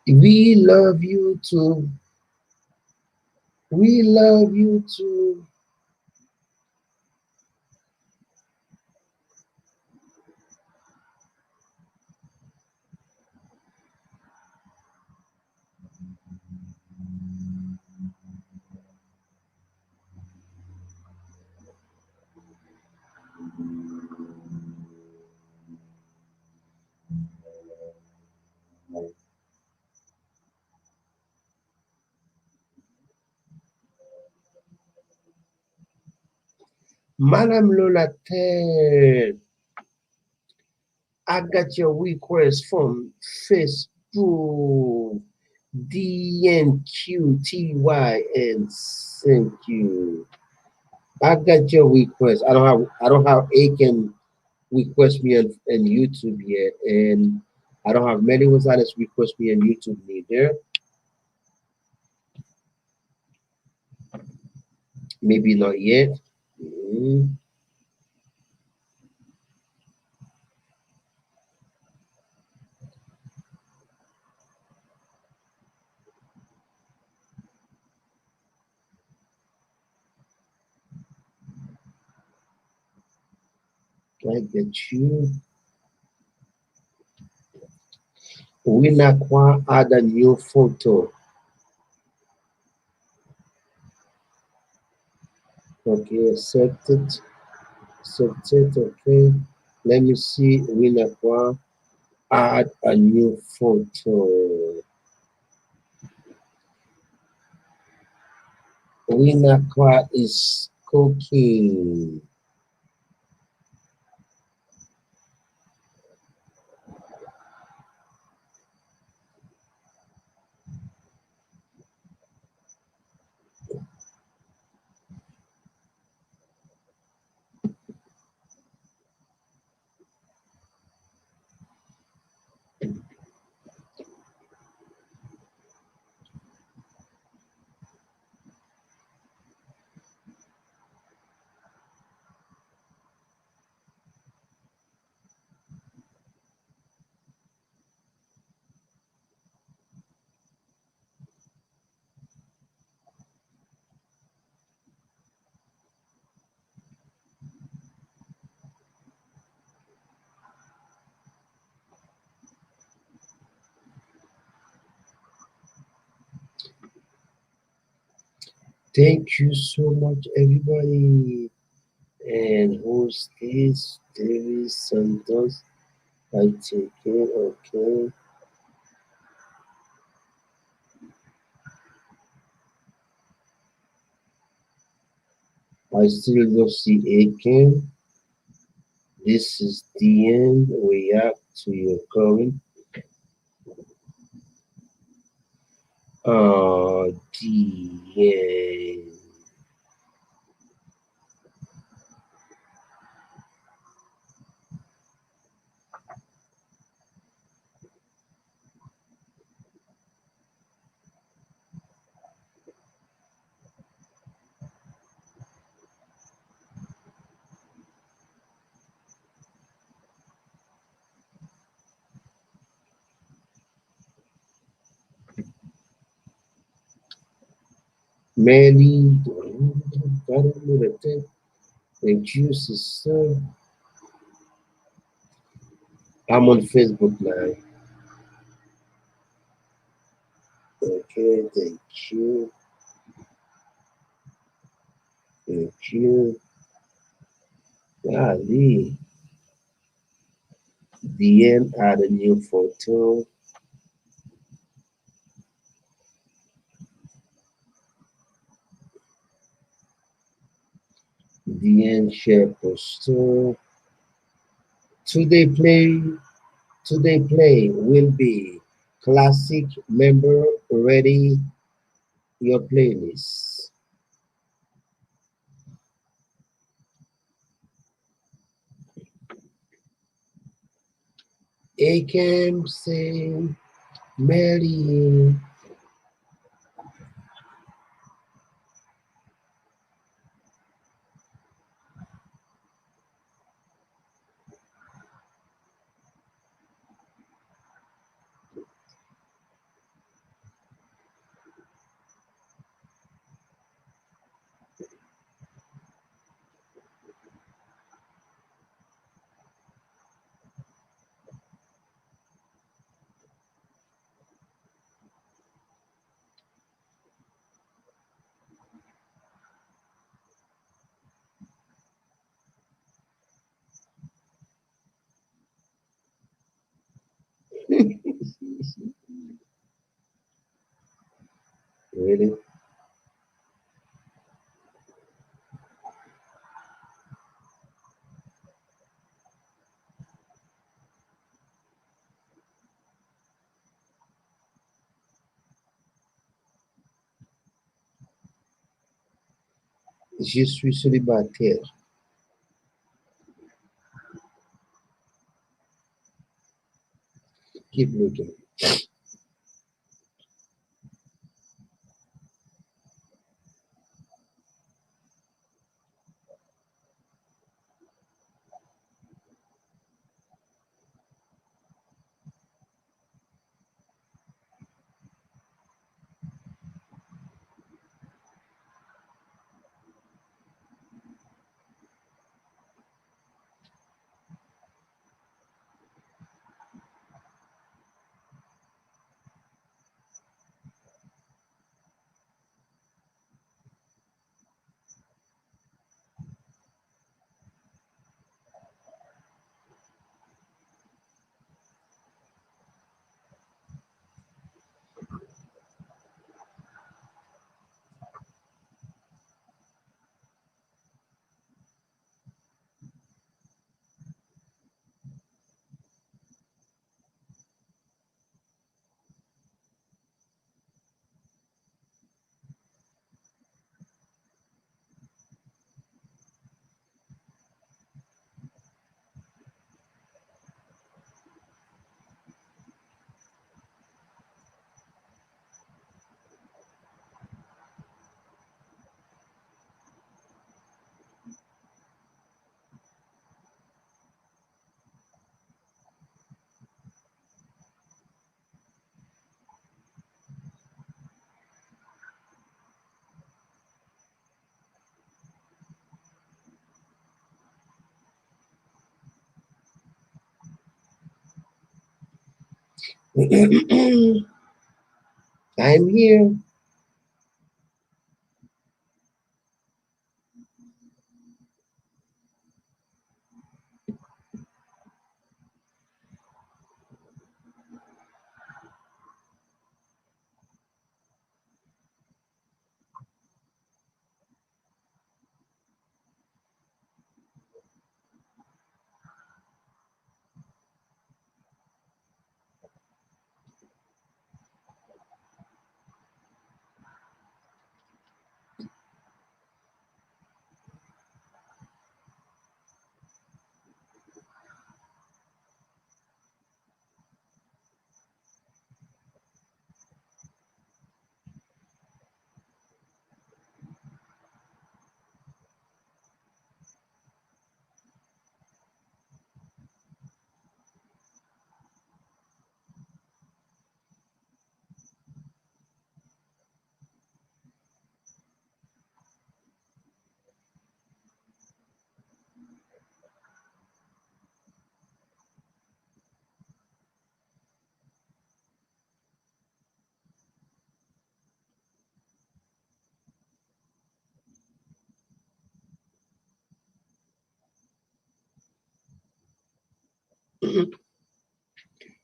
We love you too. We love you too. Madam Lola Ted, I got your request from Facebook. DNQTY, thank you. I got your request. I don't have A can request me on YouTube yet, and I don't have many Gonzalez request me on YouTube neither. Maybe not yet. Mm, I get you. We not quite add a new photo. Okay, accepted. Accepted. Okay. Let me see. We not quite add a new photo. We not quite is cooking. Thank you so much, everybody. And who's this? David Santos. I take it. Okay. I still don't see Aiken. This is the end. React to your comment. The end. Many. Thank you, sister. I'm on Facebook now. Okay, thank you. Thank you. Golly. The end add a new photo. The end share poster. Today play Today play will be classic member ready your playlist. Akem say Mary. Really? Je suis célibataire. Keep looking. I'm here.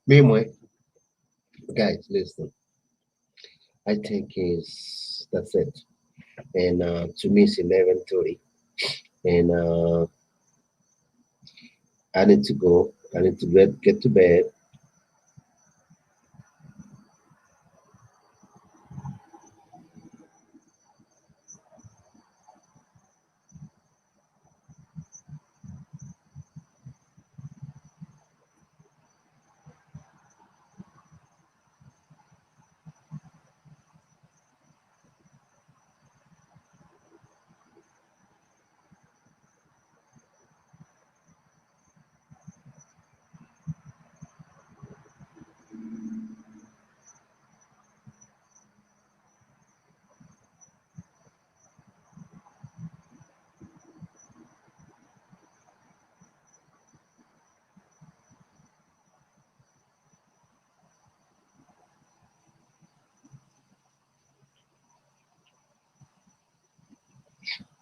Meanwhile, guys, listen. I think that's it. And to me, it's 11:30, and I need to go. I need to get to bed.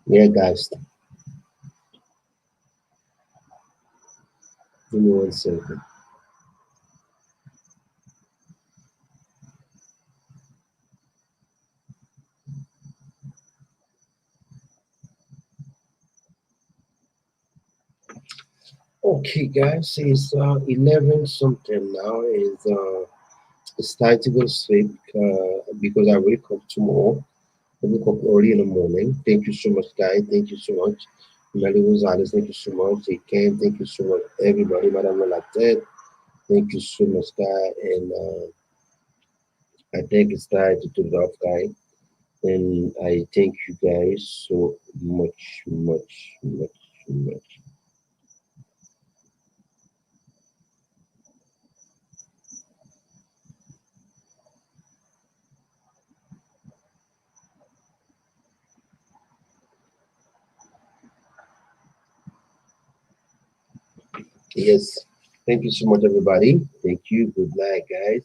Yeah, guys, give me 1 second. Okay, guys, it's 11 something now. It's time to go to sleep because I wake up tomorrow. I wake up early in the morning. Thank you so much, guys. Thank you so much. Melly Rosales, thank you so much. Ken, thank you so much, everybody. Madame Latte, thank you so much, guy. And I think it's time to turn it off, guy. And I thank you guys so much, much, much, much. Yes. Thank you so much, everybody. Thank you. Good night, guys.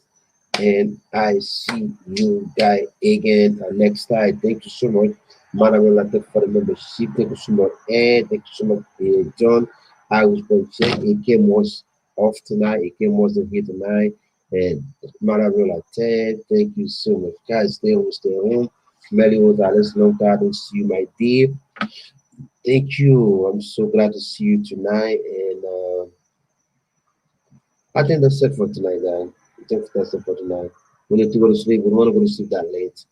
And I see you guys again next time. Thank you so much, Madam for the membership. Thank you so much, and thank you so much, John. I was going to check. It came was off tonight. It came was here tonight. And Madam thank you so much, guys. Stay home, stay home. Melly was Alice. Long time to see you, my dear. Thank you. I'm so glad to see you tonight. And I think that's it for tonight, guys. I think that's it for tonight. We need to go to sleep. We don't want to go to sleep that late.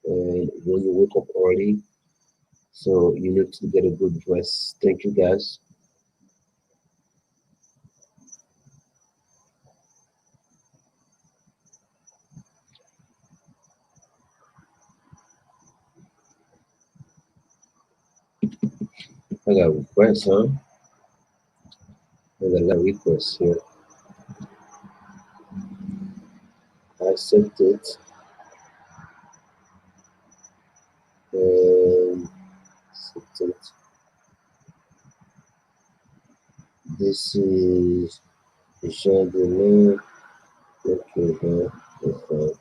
And when you wake up early, so you need to get a good rest. Thank you, guys. I got requests, huh? I got a lot of requests here. I accept it. And accept it. This is jovenel. Okay, okay. Okay.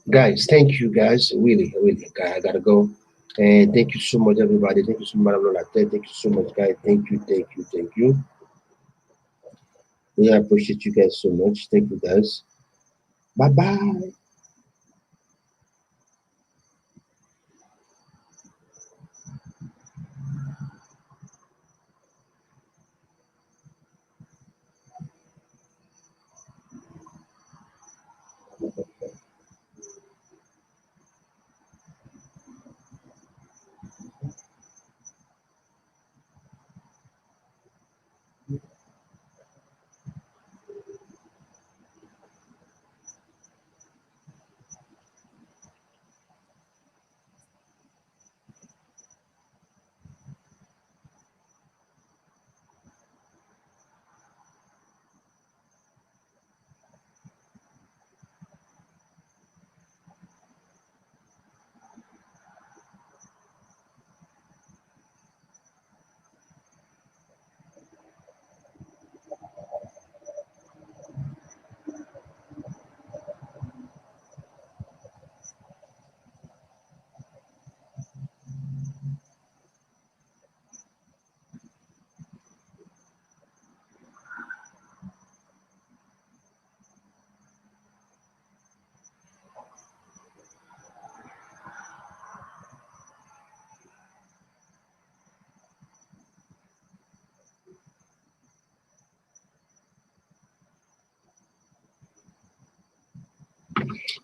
Guys, thank you, guys. Really, really, I gotta go. And thank you so much, everybody. Thank you so much, Madam Thank you so much, guys. Thank you, thank you, thank you. Yeah, I appreciate you guys so much. Thank you, guys. Bye bye.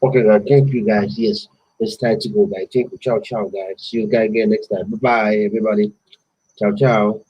Okay, guys. Thank you, guys. Yes, it's time to go, guys. Thank you. Ciao, ciao, guys. See you guys again next time. Bye, bye, everybody. Ciao, ciao.